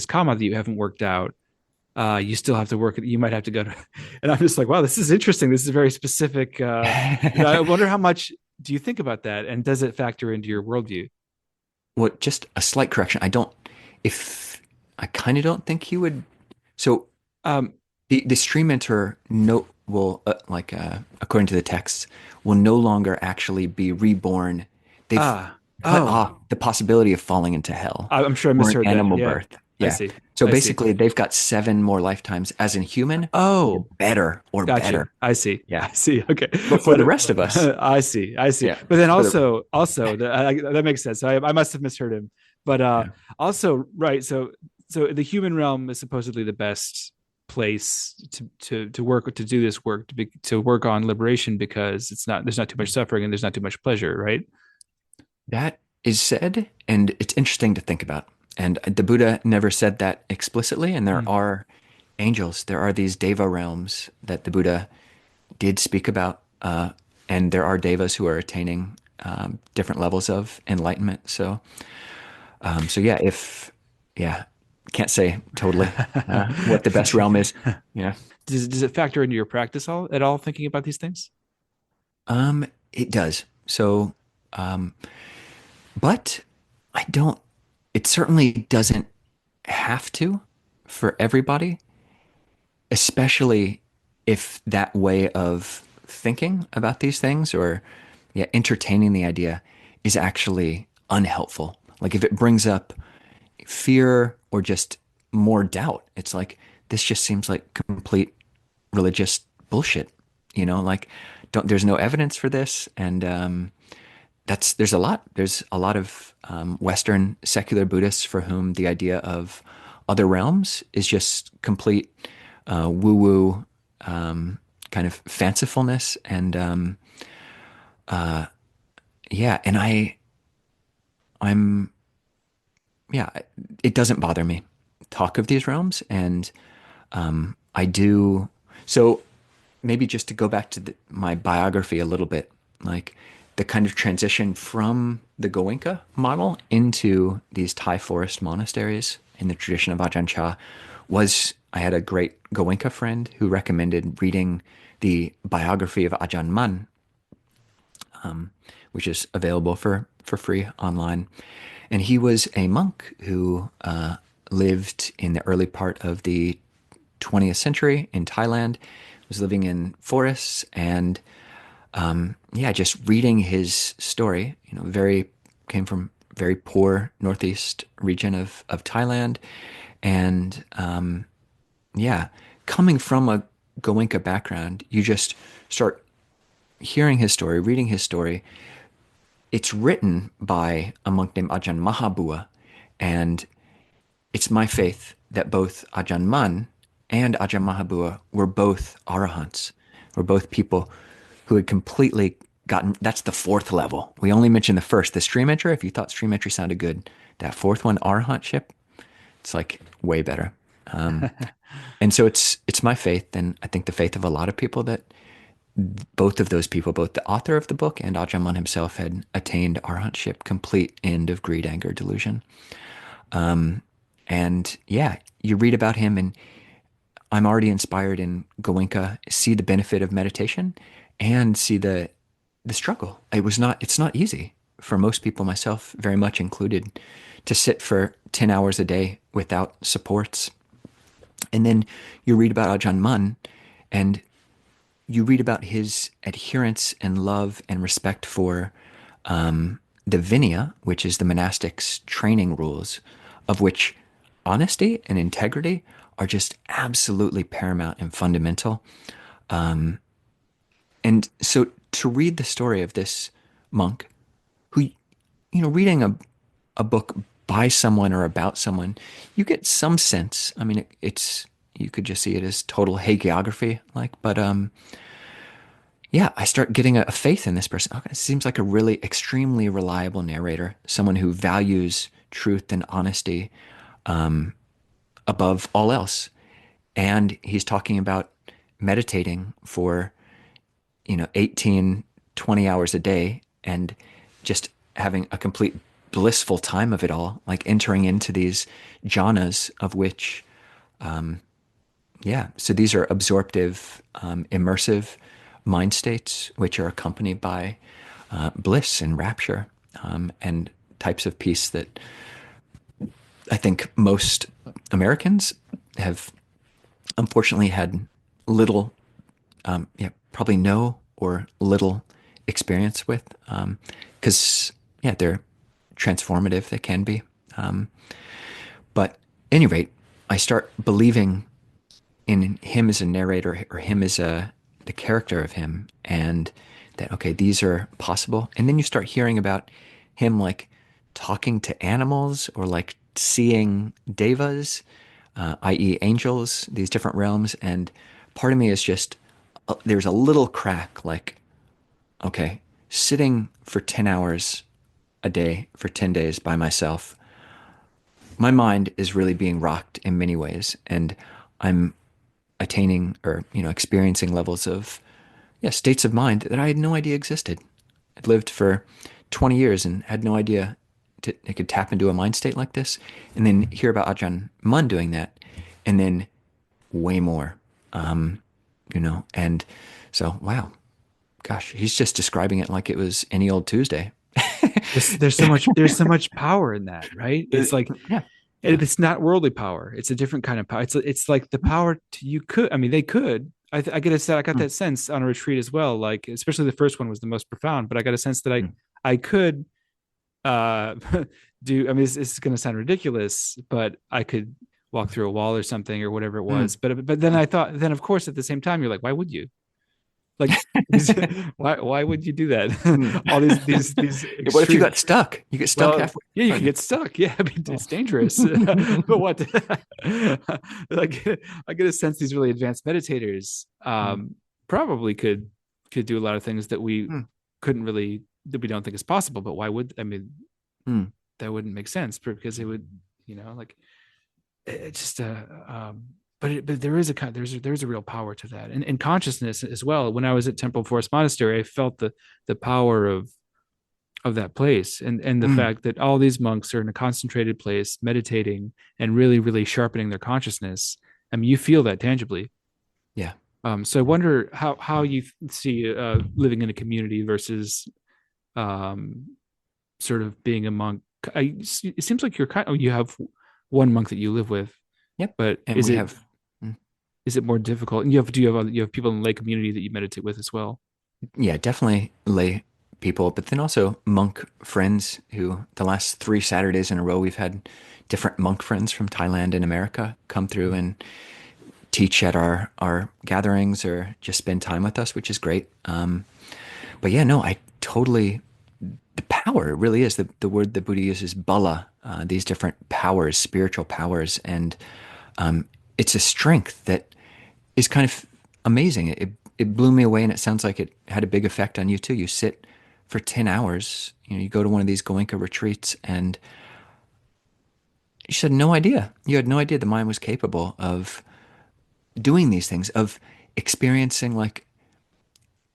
karma that you haven't worked out, you still have to work. You might have to go to, and I'm just like, wow, this is interesting. This is very specific. I wonder how much do you think about that, and does it factor into your worldview? Well, just a slight correction. I kind of don't think he would. So the stream enter will according to the texts will no longer actually be reborn. They've cut off the possibility of falling into hell. I'm sure I or an misheard that. animal Yeah. birth. Yeah. I see. So I basically, see. they've got 7 more lifetimes as in human. Oh, Or gotcha. better. I see. Yeah. I see. Okay. But for the rest of us, I see. I see. yeah. But then For the- also that makes sense. I must have misheard him. But yeah. also, right. So the human realm is supposedly the best place to work, to do this work, to work on liberation, because there's not too much suffering and there's not too much pleasure, right? That is said, and it's interesting to think about. And the Buddha never said that explicitly. And there are angels, there are these deva realms that the Buddha did speak about. And there are devas who are attaining different levels of enlightenment. So yeah, can't say totally what the best realm is. Yeah. Does it factor into your practice at all, thinking about these things? It does. So, but I don't, it certainly doesn't have to for everybody, especially if that way of thinking about these things or entertaining the idea is actually unhelpful. Like if it brings up fear or just more doubt, it's like, this just seems like complete religious bullshit, like there's no evidence for this. And there's a lot of Western secular Buddhists for whom the idea of other realms is just complete woo-woo kind of fancifulness. And and I'm it doesn't bother me talk of these realms, and I do. So maybe just to go back to my biography a little bit, like the kind of transition from the Goenka model into these Thai forest monasteries in the tradition of Ajahn Chah I had a great Goenka friend who recommended reading the biography of Ajahn Mun, which is available for free online. And he was a monk who lived in the early part of the 20th century in Thailand, was living in forests, and Yeah, just reading his story, came from very poor northeast region of Thailand. And yeah, coming from a Goenka background, you just start hearing his story, reading his story. It's written by a monk named Ajahn Mahabua, and it's my faith that both Ajahn Mun and Ajahn Mahabua were both arahants, were both people who had completely gotten, that's the fourth level. We only mentioned the first, the stream entry. If you thought stream entry sounded good, that fourth one, arahantship, it's like way better. Um, and so it's my faith, and I think the faith of a lot of people, that both of those people, both the author of the book and Ajahn Mun himself, had attained arahantship, complete end of greed, anger, delusion. And yeah, you read about him, and I'm already inspired in Goenka, see the benefit of meditation and see the struggle. It's not easy for most people, myself very much included, to sit for 10 hours a day without supports. And then you read about Ajahn Mun, and you read about his adherence and love and respect for the Vinaya, which is the monastic's training rules, of which honesty and integrity are just absolutely paramount and fundamental. And so to read the story of this monk who, reading a book by someone or about someone, you get some sense. I mean, you could just see it as total hagiography, but yeah, I start getting a faith in this person. Okay, it seems like a really extremely reliable narrator, someone who values truth and honesty above all else. And he's talking about meditating for 18, 20 hours a day, and just having a complete blissful time of it all, like entering into these jhanas, of which yeah, so these are absorptive, immersive mind states, which are accompanied by bliss and rapture, and types of peace that I think most Americans have unfortunately had little, yeah, probably no or little experience with, because yeah, they're transformative. They can be, but at any rate, I start believing in him as a narrator, or him as the character of him, and that okay, these are possible. And then you start hearing about him like talking to animals, or like seeing devas, i.e., angels, these different realms. And part of me is just there's a little crack, like okay, sitting for 10 hours a day for 10 days by myself, my mind is really being rocked in many ways, and I'm attaining, or experiencing levels of, yeah, states of mind that I had no idea existed. I'd lived for 20 years and had no idea I could tap into a mind state like this, and then hear about Ajahn Mun doing that, and then way more, and so wow, gosh, he's just describing it like it was any old Tuesday. There's so much power in that, right? It's like, Yeah, yeah. it's not worldly power. It's a different kind of power. It's like the power to, you could, I mean, they could. I got Mm, that sense on a retreat as well. Like, especially the first one was the most profound, but I got a sense that mm, I could uh do. I mean, it's going to sound ridiculous, but I could walk through a wall or something or whatever it was. mm, But then I thought, then of course at the same time you're like, why would you? Like, why would you do that? mm. All these What if you extreme. got stuck? You get stuck Well, halfway. yeah, you Oh, can get stuck. Yeah, I mean, oh. it's dangerous. But what? Like, I get a sense these really advanced meditators Mm, probably could do a lot of things that we mm, couldn't really, that we don't think is possible. But why would, I mean, mm, that wouldn't make sense, because it would, like, it's just but there is a kind, there's a real power to that, and consciousness as well. When I was at Temple Forest Monastery, I felt the power of that place, and the mm. fact that all these monks are in a concentrated place meditating and really really sharpening their consciousness. I mean, you feel that tangibly. Yeah. So I wonder how you see living in a community versus um sort of being a monk. It seems like you're kind of, you have one monk that you live with, Yep. but And we have, mm. is it more difficult? And you have, do you have people in the lay community that you meditate with as well? Yeah, definitely lay people, but then also monk friends who the last 3 Saturdays in a row we've had different monk friends from Thailand and America come through and teach at our gatherings or just spend time with us, which is great. But yeah, no, I totally the power it really is the word the Buddha uses, bala, these different powers, spiritual powers, and it's a strength that is kind of amazing. It blew me away, and it sounds like it had a big effect on you too. You sit for 10 hours, you go to one of these Goenka retreats, and you just had no idea. You had no idea the mind was capable of doing these things, of experiencing like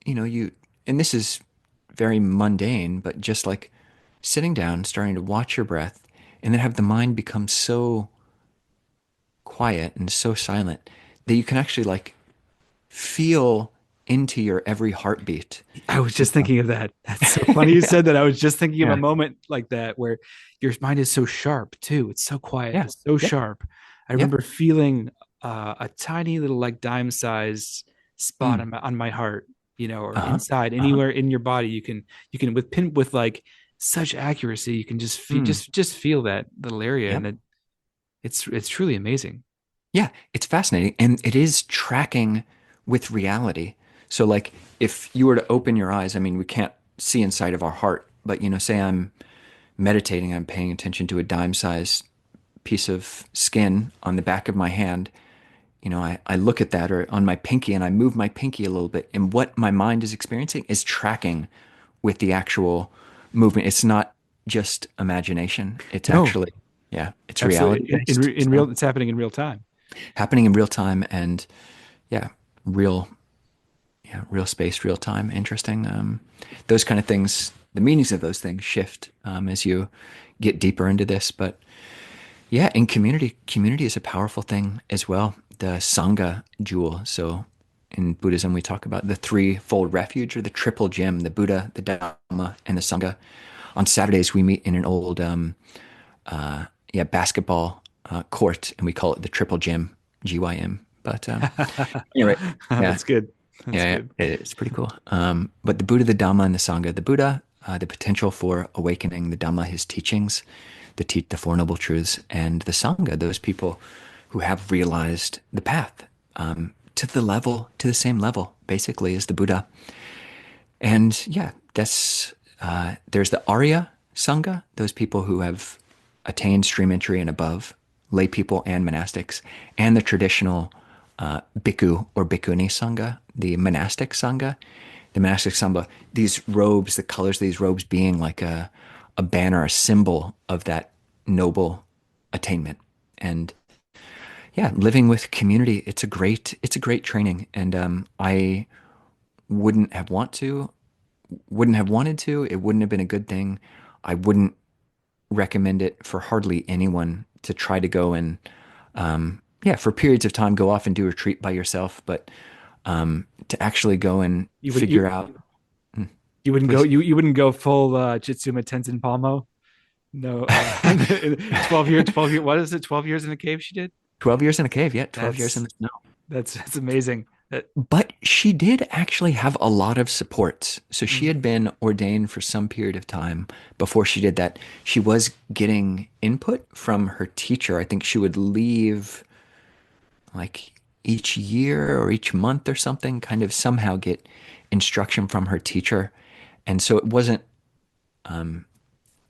you. And this is very mundane, but just like sitting down, starting to watch your breath, and then have the mind become so quiet and so silent that you can actually like feel into your every heartbeat. I was just thinking of that. That's so funny you Yeah, said that. I was just thinking of a yeah, moment like that where your mind is so sharp too. It's so quiet. yeah, It's so yep, sharp. I yep. remember feeling a tiny little like dime size spot Mm. on my heart, or Uh-huh. inside Uh-huh. anywhere in your body. You can with like such accuracy. You can just feel Mm. just feel that little area, and Yep. it's truly amazing. Yeah, it's fascinating. And it is tracking with reality. So, like, if you were to open your eyes, I mean, we can't see inside of our heart, but, say I'm meditating, I'm paying attention to a dime-sized piece of skin on the back of my hand. I look at that or on my pinky and I move my pinky a little bit. And what my mind is experiencing is tracking with the actual movement. It's not just imagination. It's No, actually, yeah, it's reality absolutely. In, based. in, in So real, it's happening in real time. happening in real time and yeah, real, yeah, real space, real time. Interesting. Those kind of things, the meanings of those things shift as you get deeper into this. But yeah, in community is a powerful thing as well. The Sangha jewel. So in Buddhism, we talk about the threefold refuge or the triple gem, the Buddha, the Dhamma, and the Sangha. On Saturdays, we meet in an old yeah, basketball court, and we call it the triple gym, GYM. But anyway, yeah, That's good. That's yeah, good. it's pretty cool. But the Buddha, the Dhamma, and the Sangha. The Buddha, the potential for awakening. The Dhamma, his teachings, the Four Noble Truths, and the Sangha, those people who have realized the path to the same level, basically, as the Buddha. And yeah, that's there's the Arya Sangha, those people who have attained stream entry and above, lay people and monastics, and the traditional Bhikkhu or Bhikkhuni Sangha, the monastic Sangha. The monastic Sangha, these robes, the colors of these robes being like a banner, a symbol of that noble attainment. And yeah, living with community, it's a great training. And I wouldn't have want to wouldn't have wanted to. It wouldn't have been a good thing. I wouldn't recommend it for hardly anyone to try to go and, yeah, for periods of time, go off and do a retreat by yourself. But to actually go and You would figure you out, mm, you wouldn't go please, you wouldn't go full Jitsuma Tenzin Palmo. No, 12 year 12 year, what is it, 12 years in a cave she did? 12 years in a cave, yeah, 12 years in That's the snow. that's amazing. But she did actually have a lot of supports. So she Mm. had been ordained for some period of time before she did that. She was getting input from her teacher. I think she would leave like each year or each month or something, kind of somehow get instruction from her teacher. And so it wasn't,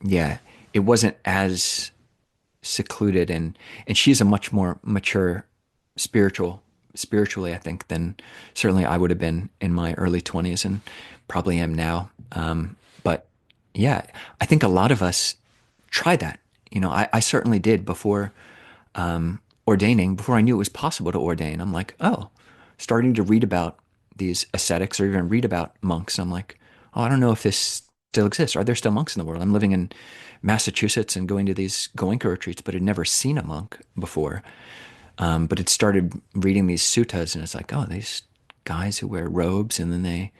yeah, it wasn't as secluded and she's a much more mature spiritually, I think, than certainly I would have been in my early 20s and probably am now. But yeah, I think a lot of us try that. I certainly did before ordaining, before I knew it was possible to ordain. I'm like, oh, starting to read about these ascetics or even read about monks. I'm like, oh, I don't know if this still exists. Are there still monks in the world? I'm living in Massachusetts and going to these Goenka retreats, but had never seen a monk before. But it started reading these suttas, and it's like, oh, these guys who wear robes and then they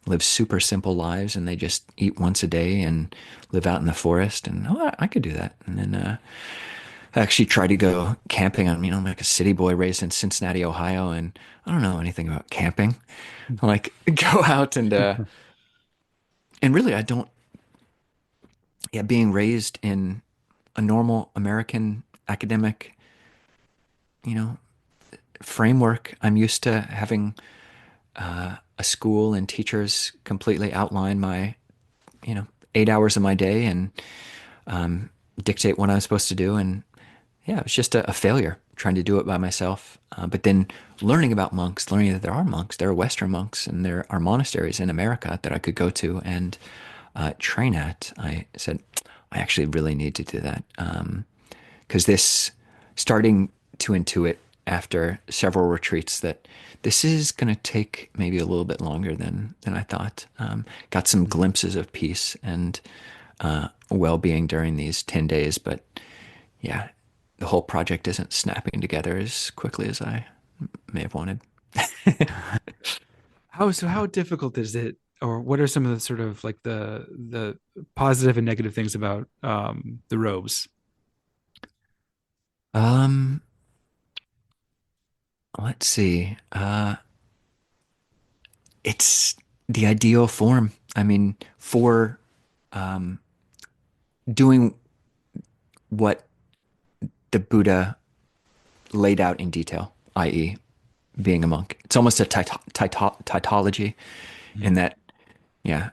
live super simple lives and they just eat once a day and live out in the forest. And oh, I could do that. And then I actually tried to go camping. I'm like a city boy raised in Cincinnati, Ohio, and I don't know anything about camping. I like go out and really I don't. Yeah, being raised in a normal American academic, you know, framework, I'm used to having a school and teachers completely outline my, 8 hours of my day and dictate what I'm supposed to do. And yeah, it was just a failure trying to do it by myself. But then learning about monks, learning that there are monks, there are Western monks, and there are monasteries in America that I could go to and train at. I said, I actually really need to do that. Because this, starting to intuit after several retreats that this is going to take maybe a little bit longer than I thought. Got some glimpses of peace and well-being during these 10 days, but yeah, the whole project isn't snapping together as quickly as I may have wanted. How difficult is it, or what are some of the sort of like the positive and negative things about the robes? Um, let's see. It's the ideal form. I mean, for um, doing what the Buddha laid out in detail, i.e., being a monk. It's almost a tautology in that, yeah,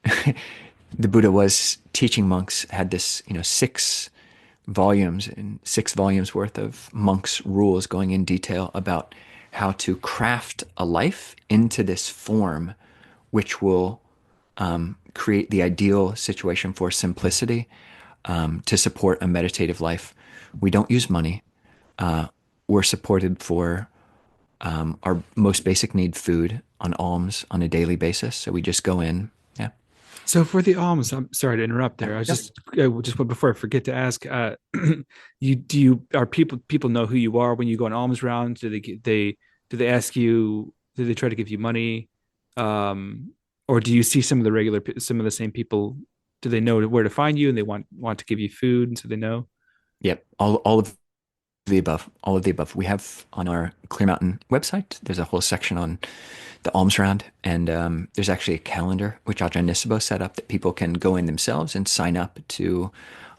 the Buddha was teaching monks, had this, 6 volumes and 6 volumes worth of monks' rules going in detail about how to craft a life into this form, which will create the ideal situation for simplicity to support a meditative life. We don't use money. We're supported for our most basic need, food, on alms on a daily basis. So we just go in. Yeah. So for the alms, I'm sorry to interrupt there. Yep. Just before I forget to ask, you do you are people know who you are when you go on alms rounds? Do they ask you? Do they try to give you money, or do you see some of the some of the same people? Do they know where to find you and they want to give you food, and so they know? Yep. All of the above. All of the above. We have on our Clear Mountain website, there's a whole section on the alms round. And there's actually a calendar which Ajahn Nisabo set up that people can go in themselves and sign up to,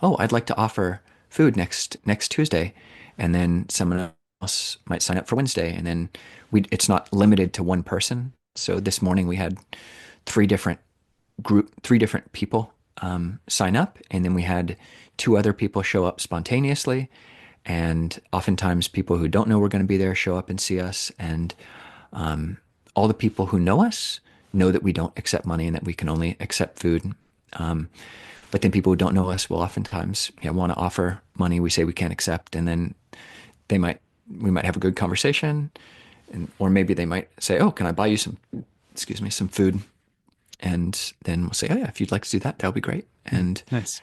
oh, I'd like to offer food next Tuesday. And then someone else might sign up for Wednesday. And then it's not limited to one person. So this morning we had 3 different 3 different people sign up, and then we had 2 other people show up spontaneously. And oftentimes, people who don't know we're going to be there show up and see us. And all the people who know us know that we don't accept money and that we can only accept food. Um, but then people who don't know us will oftentimes want to offer money we say we can't accept, and then they might we might have a good conversation, or maybe they might say, "Oh, can I buy you some food?" And then we'll say, "Oh yeah, if you'd like to do that, that would be great." And Nice.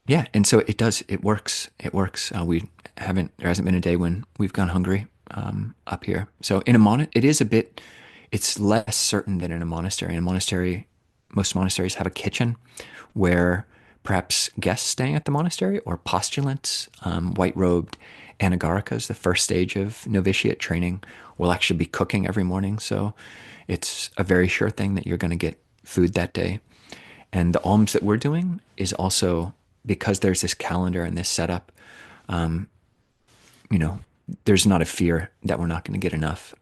yeah, and so it does. It works. It works. There hasn't been a day when we've gone hungry up here. So in a it is a bit, it's less certain than in a monastery. In a monastery, most monasteries have a kitchen where perhaps guests staying at the monastery or postulants, white-robed anagarikas, the first stage of novitiate training, will actually be cooking every morning. So it's a very sure thing that you're going to get food that day. And the alms that we're doing is also because there's this calendar and this setup, you know, there's not a fear that we're not going to get enough.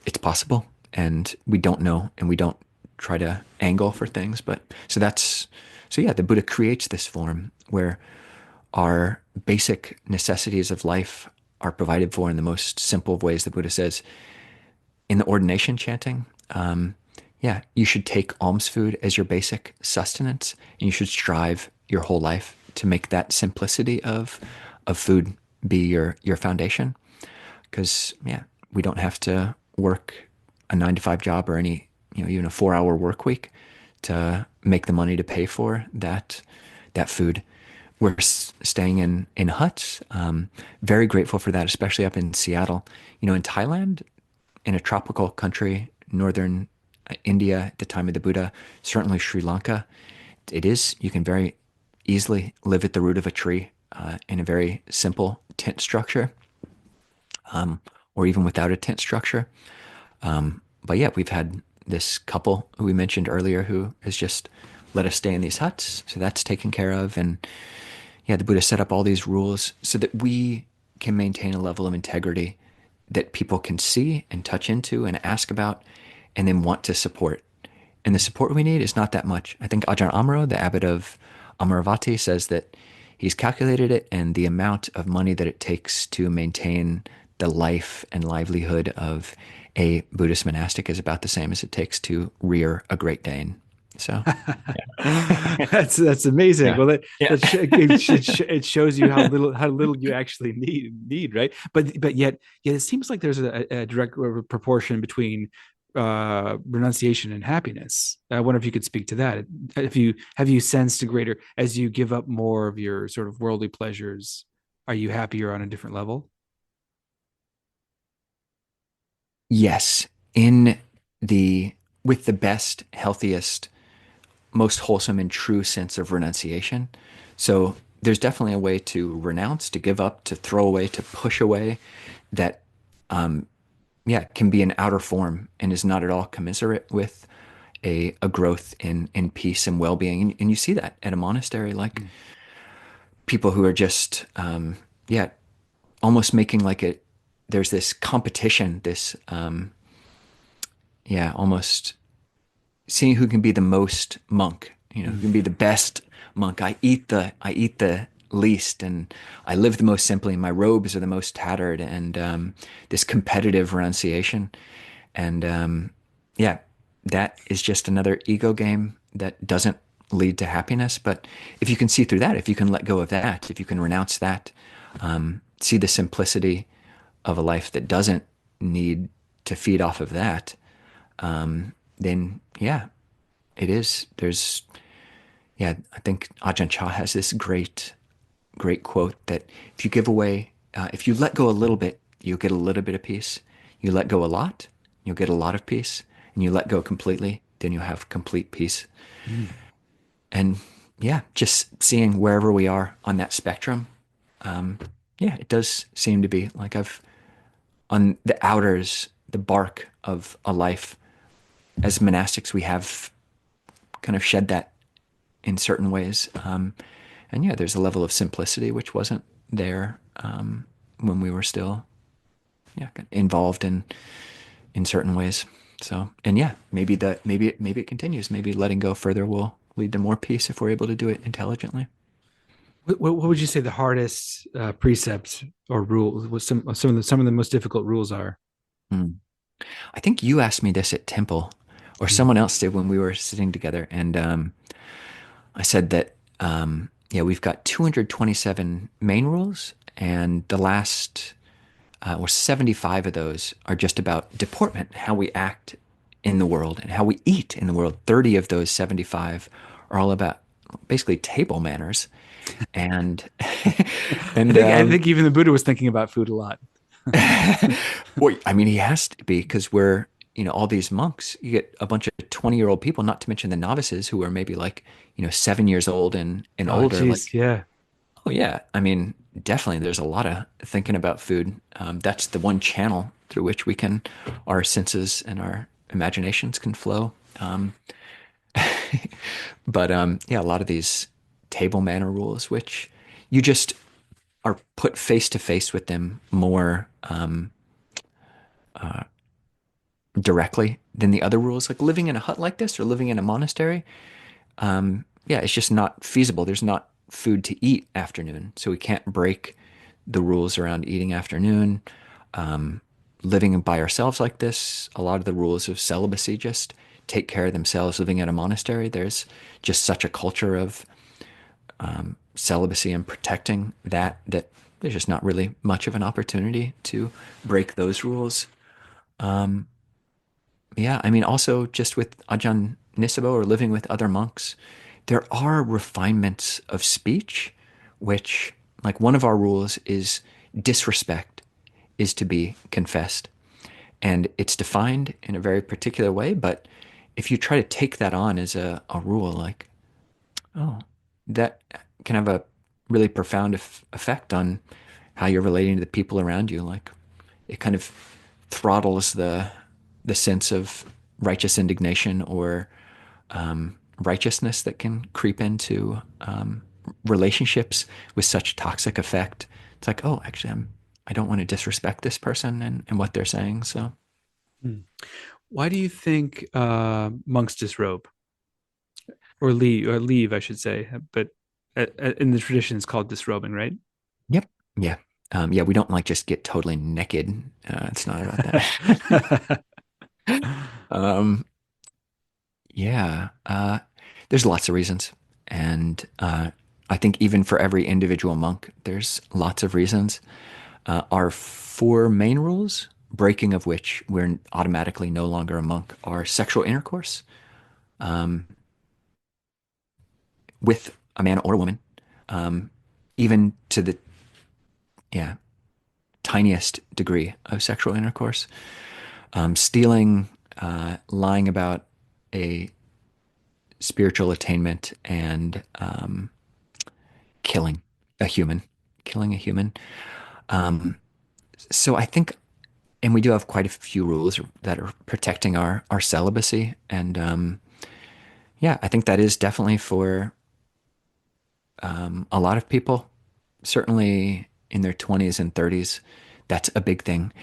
It's possible, and we don't know, and we don't try to angle for things. But so yeah, the Buddha creates this form where our basic necessities of life are provided for in the most simple of ways. The Buddha says in the ordination chanting, yeah, you should take alms food as your basic sustenance, and you should strive your whole life to make that simplicity of food be your foundation. Because yeah, we don't have to work a 9 to 5 job or any even a 4 hour work week to make the money to pay for that food. We're staying in huts. Very grateful for that, especially up in Seattle. In Thailand, in a tropical country, northern India at the time of the Buddha, certainly Sri Lanka, you can very easily live at the root of a tree in a very simple tent structure, or even without a tent structure. But yeah, we've had this couple who we mentioned earlier who has just let us stay in these huts. So that's taken care of. And yeah, the Buddha set up all these rules so that we can maintain a level of integrity that people can see and touch into and ask about and then want to support. And the support we need is not that much. I think Ajahn Amaro, the abbot of Amaravati, says that he's calculated it, and the amount of money that it takes to maintain the life and livelihood of a Buddhist monastic is about the same as it takes to rear a Great Dane. So, That's amazing. yeah, Well, yeah, it shows you how little you actually need, right? But yet it seems like there's a direct proportion between renunciation and happiness. I wonder if you could speak to that. If you have you sensed a greater as you give up more of your sort of worldly pleasures, are you happier on a different level? yes. In the with the best, healthiest, most wholesome and true sense of renunciation. So there's definitely a way to renounce, to give up, to throw away, to push away that, yeah, can be an outer form and is not at all commensurate with a growth in peace and well-being. And you see that at a monastery, like Mm. people who are just, yeah, almost making like it, there's this competition, this, yeah, almost seeing who can be the most monk, who Mm. can be the best monk. I eat the least, and I live the most simply. My robes are the most tattered, and this competitive renunciation, and yeah, that is just another ego game that doesn't lead to happiness. But if you can see through that, if you can let go of that, if you can renounce that, see the simplicity of a life that doesn't need to feed off of that, then yeah, it is. There's, yeah, I think Ajahn Chah has this great quote that if you give away, if you let go a little bit, you'll get a little bit of peace. You let go a lot, you'll get a lot of peace. And you let go completely, then you'll have complete peace. Mm. And yeah, just seeing wherever we are on that spectrum, yeah, it does seem to be like I've on the outers, the bark of a life. As monastics, we have kind of shed that in certain ways. And yeah, there's a level of simplicity which wasn't there when we were still, yeah, involved in certain ways. So, and yeah, maybe it continues. Maybe letting go further will lead to more peace if we're able to do it intelligently. What would you say the hardest precepts or rules? What some of the most difficult rules are? Mm. I think you asked me this at Temple, or Mm. someone else did when we were sitting together, and I said that yeah, we've got 227 main rules, and the last or 75 of those are just about deportment, how we act in the world and how we eat in the world. 30 of those 75 are all about basically table manners. And I and think I think even the Buddha was thinking about food a lot. well, I mean, he has to be because we're, all these monks, you get a bunch of 20-year-old people, not to mention the novices who are maybe like, 7 years old and Oh, older. geez, Like, yeah. oh yeah, I mean, definitely there's a lot of thinking about food. That's the one channel through which our senses and our imaginations can flow. But yeah, a lot of these table manner rules, which you just are put face to face with them more directly than the other rules. Like living in a hut like this or living in a monastery, yeah, it's just not feasible. There's not food to eat afternoon, so we can't break the rules around eating afternoon. Living by ourselves like this, a lot of the rules of celibacy just take care of themselves. Living at a monastery, there's just such a culture of celibacy and protecting that there's just not really much of an opportunity to break those rules. Yeah, I mean, also just with Ajahn Nisabo or living with other monks, there are refinements of speech, which, like, one of our rules is disrespect is to be confessed. And it's defined in a very particular way. But if you try to take that on as a rule, like, oh, that can have a really profound effect on how you're relating to the people around you. Like it kind of throttles the sense of righteous indignation or righteousness that can creep into relationships with such toxic effect. It's like, oh, actually, I don't want to disrespect this person and what they're saying. So Hmm. Why do you think monks disrobe or leave, I should say? But in the tradition, it's called disrobing, right? yep, yeah, yeah. We don't like just get totally naked. It's not about that. um, yeah, there's lots of reasons, and I think even for every individual monk, there's lots of reasons. Our four main rules, breaking of which we're automatically no longer a monk, are sexual intercourse with a man or a woman, um, even to the yeah tiniest degree of sexual intercourse, stealing, lying about a spiritual attainment, and killing a human, killing a human. Um, so I think, and we do have quite a few rules that are protecting our celibacy, and yeah, I think that is definitely for a lot of people, certainly in their 20s and 30s, that's a big thing.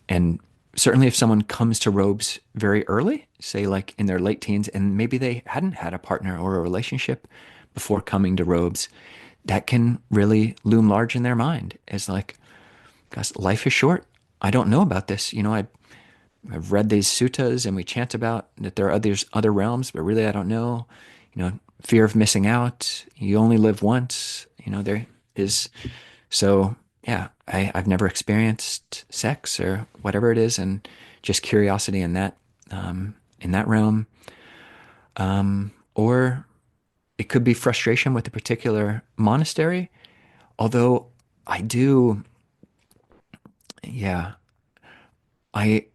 And certainly if someone comes to robes very early, say like in their late teens, and maybe they hadn't had a partner or a relationship before coming to robes, that can really loom large in their mind as like, gosh, life is short. I don't know about this. I've read these suttas and we chant about that there are other realms, but really I don't know. Fear of missing out. You only live once. There is so yeah. I've never experienced sex or whatever it is, and just curiosity in that realm, or it could be frustration with a particular monastery. Although I do, yeah, I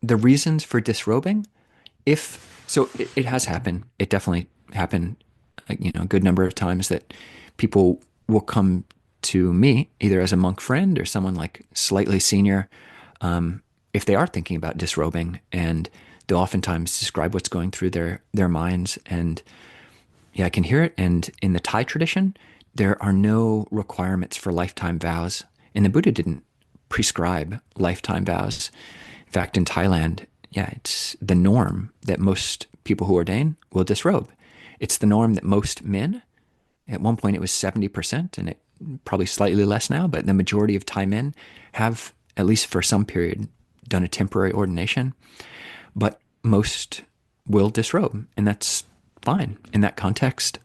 the reasons for disrobing, if so, it has happened. It definitely happened, a good number of times that people will come to me either as a monk friend or someone like slightly senior, if they are thinking about disrobing, and they'll oftentimes describe what's going through their minds. And yeah, I can hear it. And in the Thai tradition, there are no requirements for lifetime vows, and the Buddha didn't prescribe lifetime vows. In fact, in Thailand, yeah, it's the norm that most people who ordain will disrobe. It's the norm that most men, at one point it was 70%, and it probably slightly less now, but the majority of Thai men have, at least for some period, done a temporary ordination. But most will disrobe, and that's fine in that context.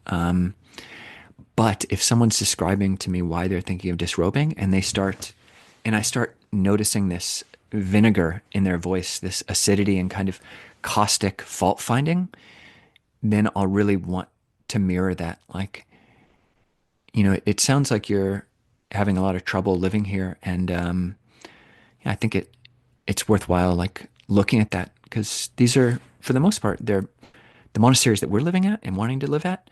But if someone's describing to me why they're thinking of disrobing, and I start noticing this vinegar in their voice, this acidity and kind of caustic fault finding, then I'll really want to mirror that. Like, it sounds like you're having a lot of trouble living here, and yeah, I think it's worthwhile like looking at that, because these are, for the most part, they're the monasteries that we're living at and wanting to live at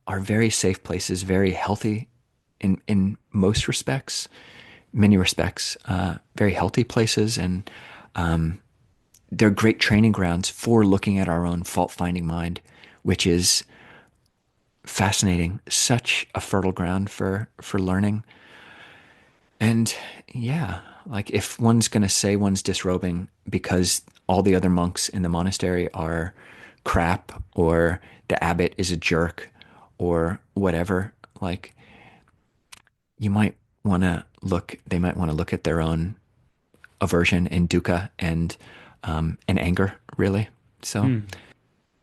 are very safe places, very healthy in most respects, many respects, very healthy places, and they're great training grounds for looking at our own fault finding mind, which is fascinating, such a fertile ground for learning. And yeah, like if one's going to say one's disrobing because all the other monks in the monastery are crap, or the abbot is a jerk, or whatever, like they might want to look at their own aversion and dukkha and anger, really. So, Hmm.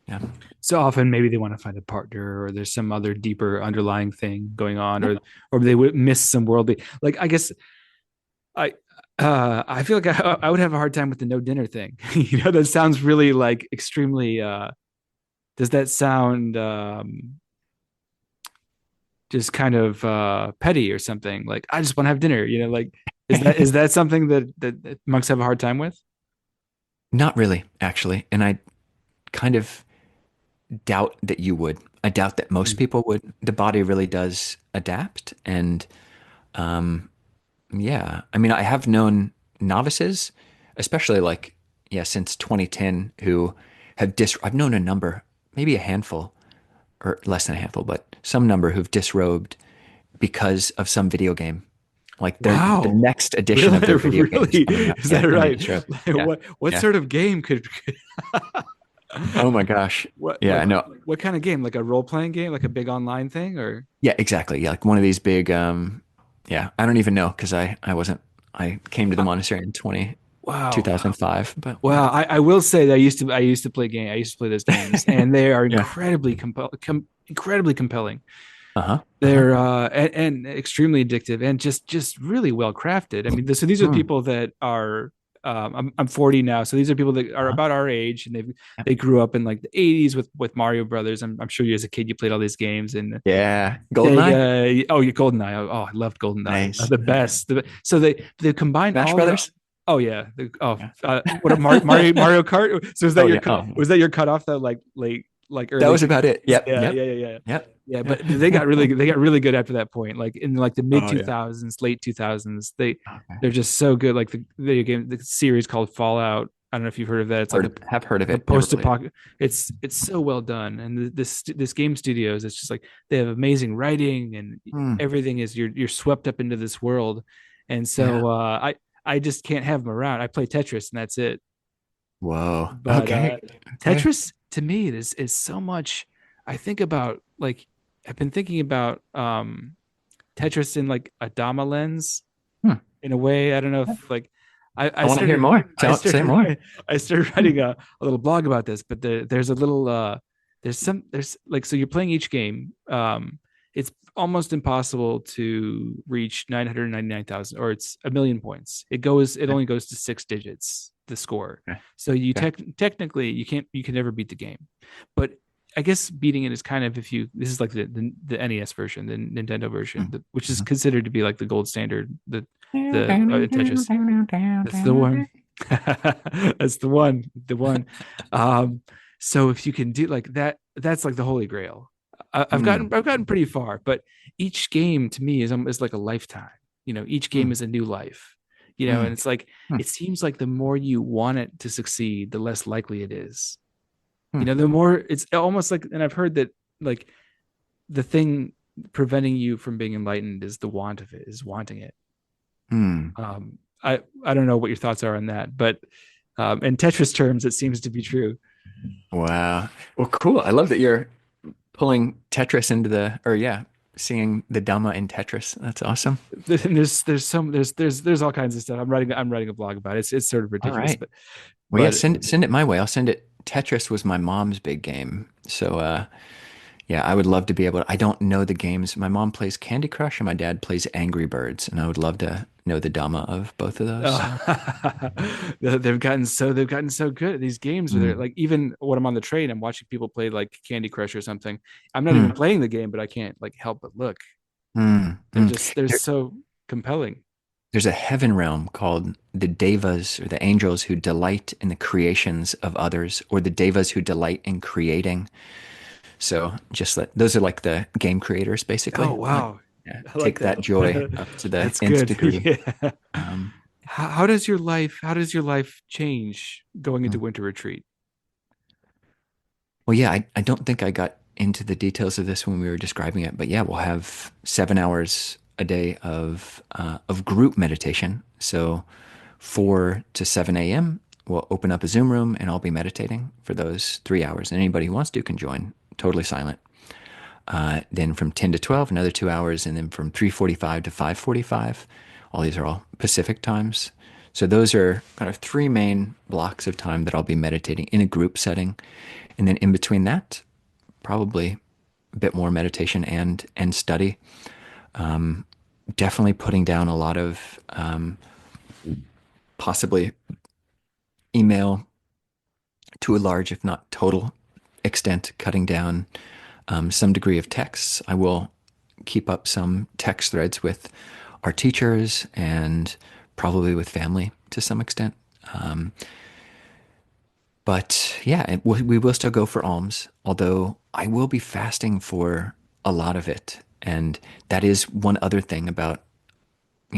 yeah. So often, maybe they want to find a partner, or there's some other deeper underlying thing going on, Yeah. or they would miss some worldly. Like I guess I I feel like I would have a hard time with the no dinner thing. That sounds really like extremely. Does that sound just kind of petty or something? Like I just want to have dinner. Like is that something that monks have a hard time with? Not really, actually. And I kind of doubt that you would. I doubt that most Mm. people would. The body really does adapt. And yeah, I mean, I have known novices, especially like, yeah, since 2010, who I've known a number, maybe a handful or less than a handful, but some number who've disrobed because of some video game. Like the Wow. next edition Really? of their video game is Really? coming out. Is Yeah, that and they right? disrobe. Like, Yeah, what yeah. sort of game could Oh my gosh. what Yeah, like I know. what kind of game? Like a role playing game, like a big online thing, or Yeah, exactly. Yeah, like one of these big yeah, I don't even know because I wasn't I came to the uh, monastery in two wow. thousand five, but yeah. Well, I will say that I used to play game. I used to play those games, and they are Yeah. incredibly compelling. Uh-huh. Uh-huh. They're and extremely addictive, and just really well crafted. I mean, so these are Mm. people that are. I'm 40 now, so these are people that are Uh-huh. about our age, and Yeah. they grew up in like the 80s with Mario Brothers. I'm sure you as a kid you played all these games, and Yeah. Goldeneye? Sega. Oh, yeah, GoldenEye. I loved GoldenEye. Nice. The best. So they combined Smash all the. Brothers? Oh yeah. Yeah. What a Mario Kart. So Oh yeah. Oh, was that your cutoff? That like late like that early was 2000s? about it. Yep. Yeah, Yep. yeah, yeah, yeah. Yep. Yeah, Yeah. but they got really good after that point. Like in like the mid Oh yeah. 2000s, Okay. they're just so good. Like the video game, the series called Fallout. I don't know if you've heard of that. It's like Have heard of a it. Never post played it. apocalyptic. It's so well done, and this game studios. It's just like they have amazing writing, and Hmm. everything is you're swept up into this world, and Yeah. so I just can't have them around. I play Tetris, and that's it. Whoa. But Okay. Okay. Tetris to me is so much. I think about like I've been thinking about Tetris in like a Dhamma lens Hmm. in a way. I don't know if like I I want to hear started more. I Say more. started I started writing a little blog about this, but there's a little there's like so you're playing each game. It's almost impossible to reach 999,000 or it's a million points. It Okay. only goes to six digits, the score. Okay. So you Okay. technically you can never beat the game. But I guess beating it is kind of if you this is like the NES version, the Nintendo version, Mhm. which is Mhm. considered to be like the gold standard, the Tetris. That's the one. That's the one. The one. Um, so if you can do like that, that's like the holy grail. Hmm. I've gotten pretty far, but each game to me is like a lifetime. You know, each game Hmm. is a new life. You know, Hmm. and it's like Hmm. it seems like the more you want it to succeed, the less likely it is. You Hmm. know, the more it's almost like, and I've heard that like the thing preventing you from being enlightened is the want of it, is wanting it. Hmm. I don't know what your thoughts are on that, but in Tetris terms, it seems to be true. Wow. Well, cool. I love that you're pulling Tetris into or yeah, seeing the Dhamma in Tetris. That's awesome. And there's all kinds of stuff. I'm writing a blog about it. It's sort of All ridiculous, right. Well, yeah, but send it my way. I'll send it. Tetris was my mom's big game. So, yeah, I would love to be able to. I don't know the games. My mom plays Candy Crush and my dad plays Angry Birds, and I would love to know the Dhamma of both of those. So, they've gotten so good at these games where they're mm, like even when I'm on the train, I'm watching people play like Candy Crush or something. I'm not even mm, playing the game, but I can't like help but look. mm. They're There, so compelling. there's a heaven realm called the Devas or the angels who delight in the creations of others, or the Devas who delight in creating. So just let those are like the game creators, Oh basically. Like, wow, yeah, I like take that that. joy up to the That's nth good. degree. Yeah. Um, How does your life change going into mm. winter retreat? Well, yeah, I don't think I got into the details of this when we were describing it, but yeah, we'll have 7 hours a day of group meditation. So 4 to 7 a.m. we'll open up a Zoom room and I'll be meditating for those 3 hours. And anybody who wants to can join, totally silent. Then from 10 to 12, another 2 hours, and then from 3:45 to 5:45. All these are all Pacific times. So those are kind of three main blocks of time that I'll be meditating in a group setting. And then in between that, probably a bit more meditation and study. Definitely putting down a lot of possibly email to a large, if not total extent, cutting down some degree of texts. I will keep up some text threads with our teachers and probably with family to some extent. Um, But yeah, we will still go for alms, although I will be fasting for a lot of it. And that is one other thing about,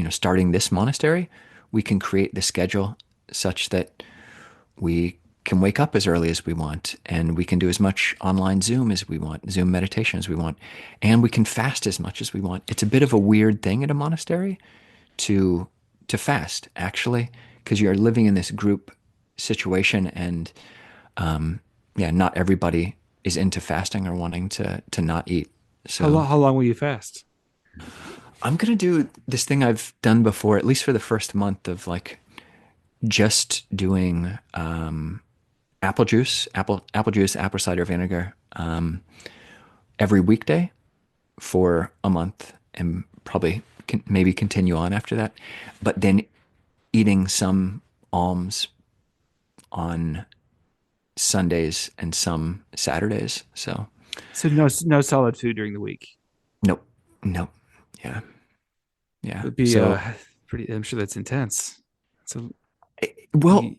starting this monastery. We can create the schedule such that we can wake up as early as we want, and we can do as much online Zoom as we want, Zoom meditation as we want, and we can fast as much as we want. It's a bit of a weird thing at a monastery to fast, actually, because you're living in this group situation, and yeah, not everybody is into fasting or wanting to not eat. So How long will you fast? I'm gonna do this thing I've done before, at least for the first month, of like just doing apple juice, apple cider vinegar, every weekday for a month, and probably maybe continue on after that. But then eating some alms on Sundays and some Saturdays. So So no solid food during the week. nope, nope, yeah, It yeah. would be So pretty. I'm sure that's intense. So well, you,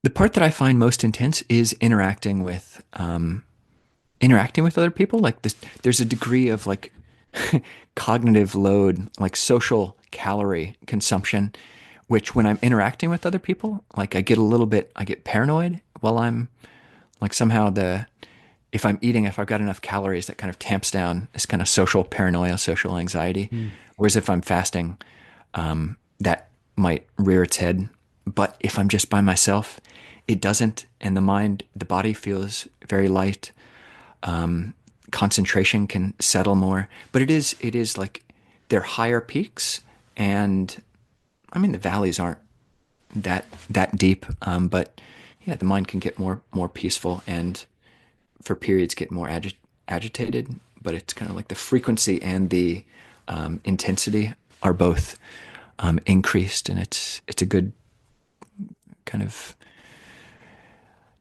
the part that I find most intense is interacting with other people. Like this, there's a degree of like cognitive load, like social calorie consumption, which when I'm interacting with other people, like I get paranoid while I'm like somehow if I'm eating, if I've got enough calories, that kind of tamps down this kind of social paranoia, social anxiety. hmm. Whereas if I'm fasting, that might rear its head. But if I'm just by myself, it doesn't. And the body feels very light. Concentration can settle more. But it is like they're higher peaks. And I mean, the valleys aren't that deep. But yeah, the mind can get more peaceful and for periods get more agitated. But it's kind of like the frequency and the intensity are both increased, and it's a good kind of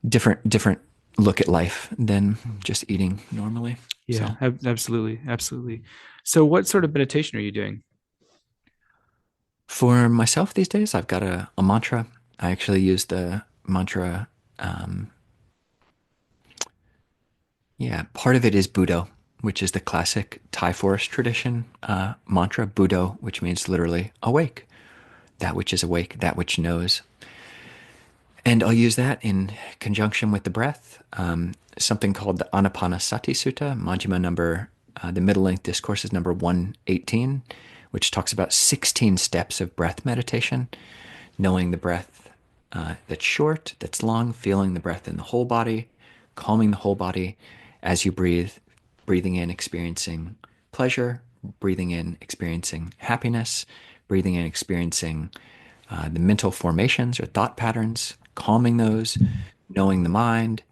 different look at life than just eating normally. Yeah, So absolutely, absolutely. So what sort of meditation are you doing? for myself these days, I've got a mantra. I actually use the mantra. Um, yeah, part of it is Buddho, which is the classic Thai forest tradition mantra. Buddho, which means literally awake, that which is awake, that which knows. And I'll use that in conjunction with the breath. Something called the Anapanasati Sutta, Majjhima number, the middle length discourse is number 118, which talks about 16 steps of breath meditation, knowing the breath that's short, that's long, feeling the breath in the whole body, calming the whole body as you breathe, breathing in, experiencing pleasure, breathing in, experiencing happiness, breathing in, experiencing the mental formations or thought patterns, calming those, knowing the mind,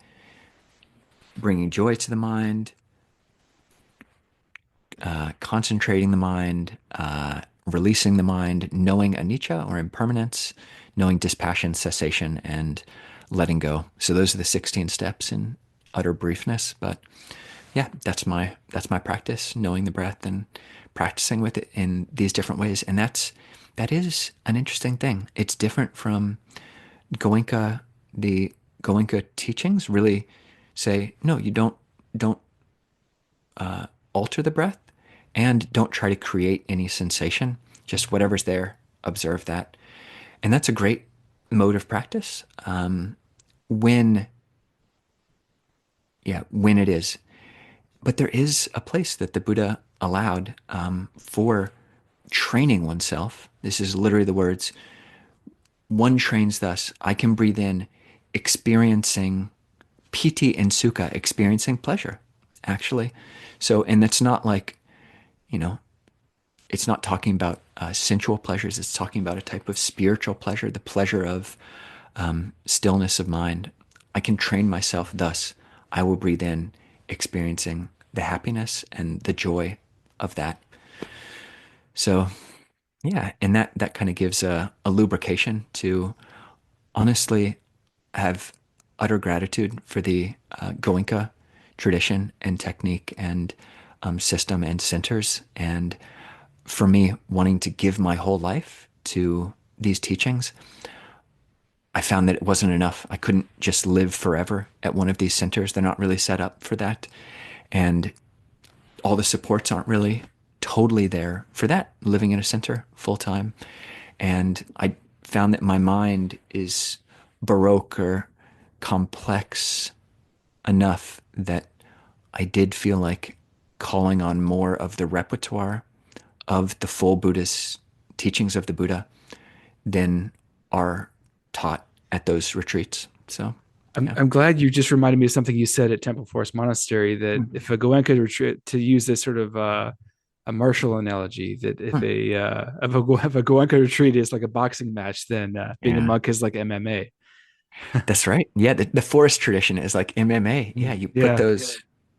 bringing joy to the mind, concentrating the mind, releasing the mind, knowing anicca or impermanence, knowing dispassion, cessation, and letting go. So those are the 16 steps in utter briefness. But yeah, that's my practice, knowing the breath and practicing with it in these different ways. And that is an interesting thing. It's different from Goenka. The Goenka teachings really say, no, you don't alter the breath and don't try to create any sensation. Just whatever's there, observe that. And that's a great mode of practice when, yeah, when it is. But there is a place that the Buddha allowed for training oneself. This is literally the words. One trains thus. I can breathe in, experiencing piti and sukha, experiencing pleasure, actually. So, and that's not like, you know, it's not talking about sensual pleasures. It's talking about a type of spiritual pleasure, the pleasure of stillness of mind. I can train myself thus. I will breathe in, experiencing the happiness and the joy of that. So, yeah, and that kind of gives a lubrication to honestly have utter gratitude for the Goenka tradition and technique and system and centers. And for me, wanting to give my whole life to these teachings, I found that it wasn't enough. I couldn't just live forever at one of these centers. They're not really set up for that. And all the supports aren't really totally there for that, living in a center full time. And I found that my mind is baroque or complex enough that I did feel like calling on more of the repertoire of the full Buddhist teachings of the Buddha than are taught at those retreats. So, yeah. I'm glad you just reminded me of something you said at Temple Forest Monastery, that if a Goenka retreat, to use this sort of a martial analogy, that if a Goenka retreat is like a boxing match, then being a Yeah, monk is like MMA. that's right. Yeah, the forest tradition is like MMA. Yeah, Yeah.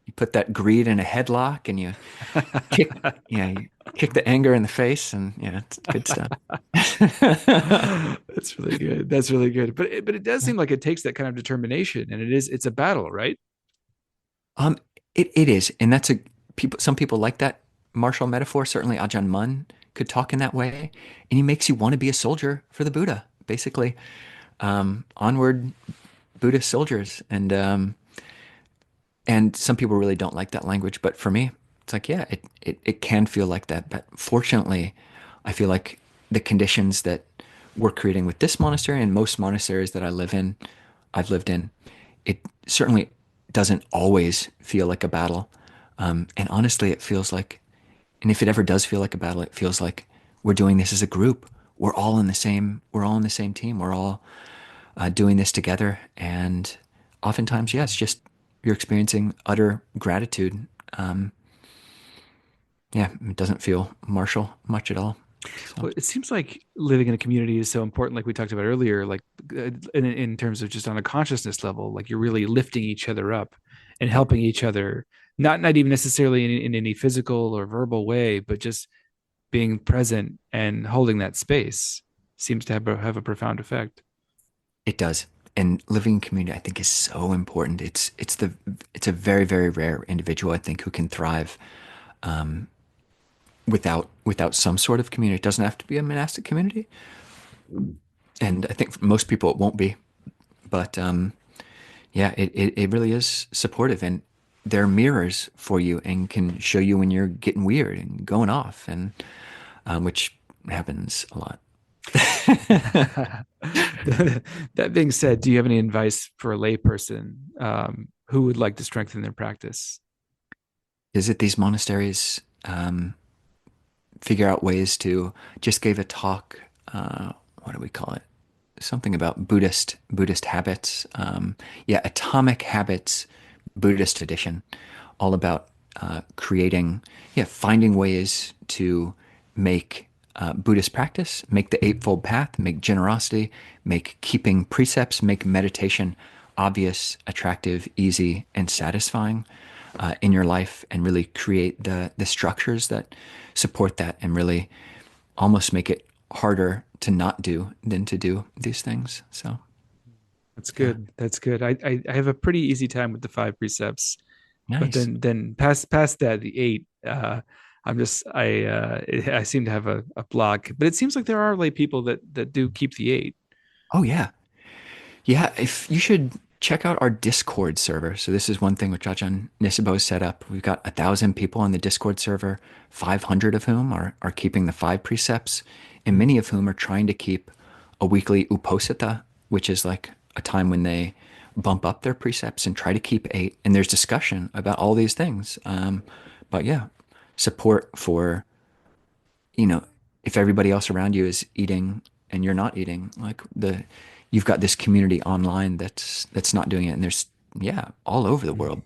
you put that greed in a headlock and you kick, yeah, you kick the anger in the face, and yeah, it's good stuff. That's really good. That's really good. But it does seem like it takes that kind of determination, and it's a battle, right? Um, it is, and that's a people. Some people like that martial metaphor. Certainly, Ajahn Mun could talk in that way, and he makes you want to be a soldier for the Buddha, basically. Onward, Buddhist soldiers, and some people really don't like that language, but for me, it's like, yeah, it can feel like that. But fortunately, I feel like the conditions that we're creating with this monastery and most monasteries that I've lived in, it certainly doesn't always feel like a battle. And honestly, it feels like, and if it ever does feel like a battle, it feels like we're doing this as a group. We're all in the same team. We're all doing this together. And oftentimes, yeah, it's just you're experiencing utter gratitude. Um, yeah, it doesn't feel martial much at all. So Well, it seems like living in a community is so important, like we talked about earlier, like in terms of just on a consciousness level, like you're really lifting each other up and yeah, helping each other, not even necessarily in any physical or verbal way, but just being present and holding that space seems to have a profound effect. it does. And living in community, I think, is so important. It's a very, very rare individual, I think, who can thrive without some sort of community. It doesn't have to be a monastic community, and I think for most people it won't be. But yeah, it really is supportive, and they're mirrors for you and can show you when you're getting weird and going off, and which happens a lot. That being said, do you have any advice for a layperson who would like to strengthen their practice? Visit these monasteries, figure out ways to. Just gave a talk. What do we call it? Something about Buddhist habits. Yeah, Atomic Habits, Buddhist edition, all about creating, yeah, finding ways to make Buddhist practice, make the Eightfold Path, make generosity, make keeping precepts, make meditation obvious, attractive, easy, and satisfying in your life, and really create the structures that support that, and really almost make it harder to not do than to do these things. So That's yeah, good. That's good. I have a pretty easy time with the five precepts, but nice. then past that, the eight, I'm just I seem to have a block. But it seems like there are lay people that do keep the eight. Oh yeah, yeah. If you should check out our Discord server. So this is one thing which Ajahn Nisabo set up. We've got 1,000 people on the Discord server, 500 of whom are keeping the five precepts, and many of whom are trying to keep a weekly uposatha, which is like a time when they bump up their precepts and try to keep eight. And there's discussion about all these things. But yeah, support for, you know, if everybody else around you is eating and you're not eating, like you've got this community online that's not doing it. And there's, yeah, all over the world,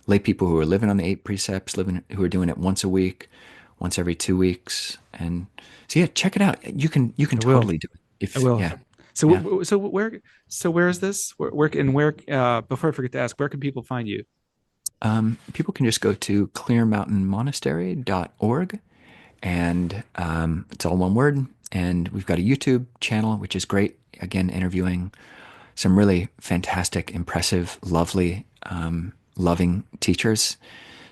lay people who are living on the eight precepts, who are doing it once a week, once every 2 weeks. And so yeah, check it out. You can I will. totally do it. I If, will. yeah, So yeah. where is this? Where before I forget to ask, where can people find you? People can just go to clearmountainmonastery.org, and it's all one word. And we've got a YouTube channel, which is great. Again, interviewing some really fantastic, impressive, lovely, loving teachers.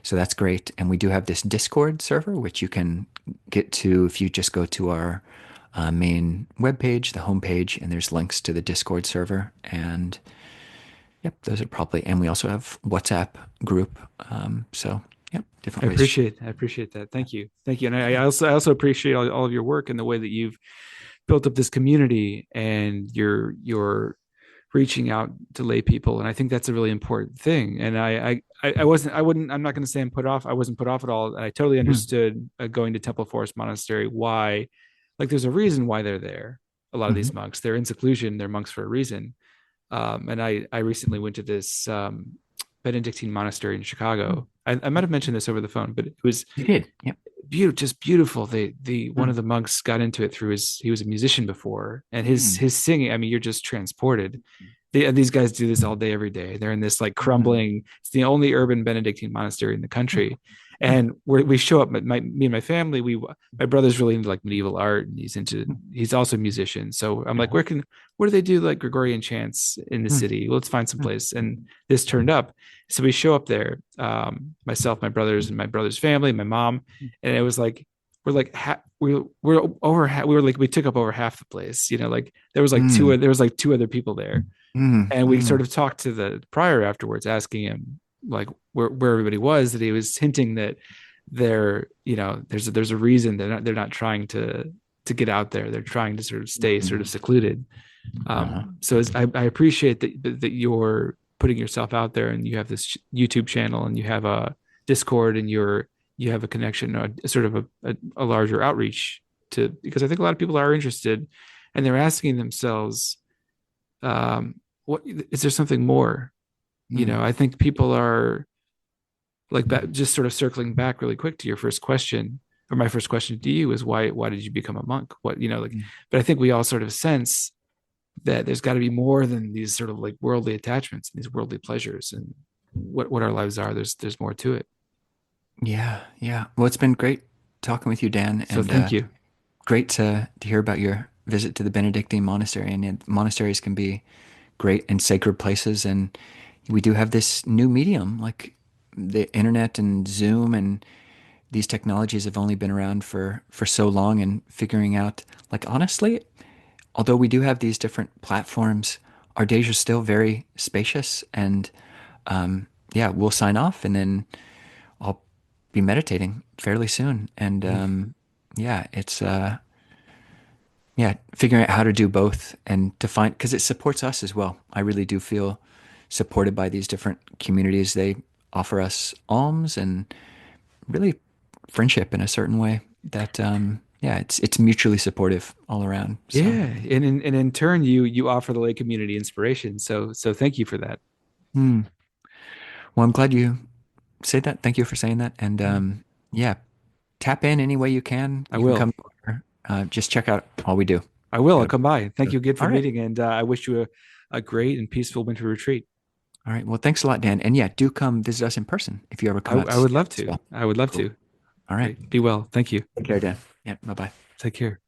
So that's great. And we do have this Discord server, which you can get to if you just go to our main webpage, the homepage, and there's links to the Discord server. And yep, those are probably, and we also have WhatsApp group. So yep, different ways. I appreciate that. Thank you. And I also appreciate all of your work and the way that you've built up this community and you're reaching out to lay people. And I think that's a really important thing. And I'm not going to say I wasn't put off at all. I totally Mm, understood going to Temple Forest Monastery, why, like, there's a reason why they're there. A lot of these mhm, monks, they're in seclusion, they're monks for a reason. And I recently went to this Benedictine monastery in mm. Chicago. I might have mentioned this over the phone, but it was You did. Yep. just beautiful. The one Mm, of the monks got into it through he was a musician before, and mm, his singing. I mean, you're just transported. These guys do this all day, every day. They're in this like mm, crumbling. It's the only urban Benedictine monastery in the mm, country, mm, and we show up. Me and my family. My brother's really into like medieval art, and mm, he's also a musician. So I'm like, uh-huh, where do they do like Gregorian chants in the mm, city? Well, let's find some mm, place. And this turned up. So we show up there, myself, my brothers, and my brother's family, my mom, and it was like we're like we took up over half the place. You know, like mm, there was like two other people there, mm, and we sort mm, of talked to the prior afterwards, asking him like where everybody was. That he was hinting that there's a reason they're not trying to get out there. They're trying to sort of stay sort of mm, secluded. uh-huh, I appreciate that you're putting yourself out there, and you have this YouTube channel, and you have a Discord, and you have a connection, sort of a larger outreach to, because I think a lot of people are interested, and they're asking themselves, what is there something more? You mm, know, I think people are like that, just sort of circling back really quick to your first question, or my first question to you is why did you become a monk? What, like, mm. but I think we all sort of sense that there's got to be more than these sort of like worldly attachments and these worldly pleasures, and what our lives are. There's more to it. Yeah, yeah. Well, it's been great talking with you, Dan, So and thank you. great to hear about your visit to the Benedictine monastery. And monasteries can be great and sacred places. And we do have this new medium, like the internet and Zoom, and these technologies have only been around for so long. And figuring out, like, honestly, although we do have these different platforms, our days are still very spacious. And yeah, we'll sign off, and then I'll be meditating fairly soon. And yeah, it's yeah, figuring out how to do both and to find, because it supports us as well. I really do feel supported by these different communities. They offer us alms and really friendship in a certain way that yeah, it's mutually supportive all around. So Yeah, and in turn, you offer the lay community inspiration. So thank you for that. hmm. Well, I'm glad you said that. Thank you for saying that. And yeah, tap in any way you can. I You can will. come over. Just check out all we do. I will. I'll Got come by. Thank a- you again for All right. meeting, and I wish you a great and peaceful winter retreat. All right. Well, thanks a lot, Dan. And yeah, do come visit us in person if you ever come out I to see would us love as to. well. I would love Cool. to. All right. Great. Be well. Thank you. Take care, Dan. Yeah. Bye bye. Take care.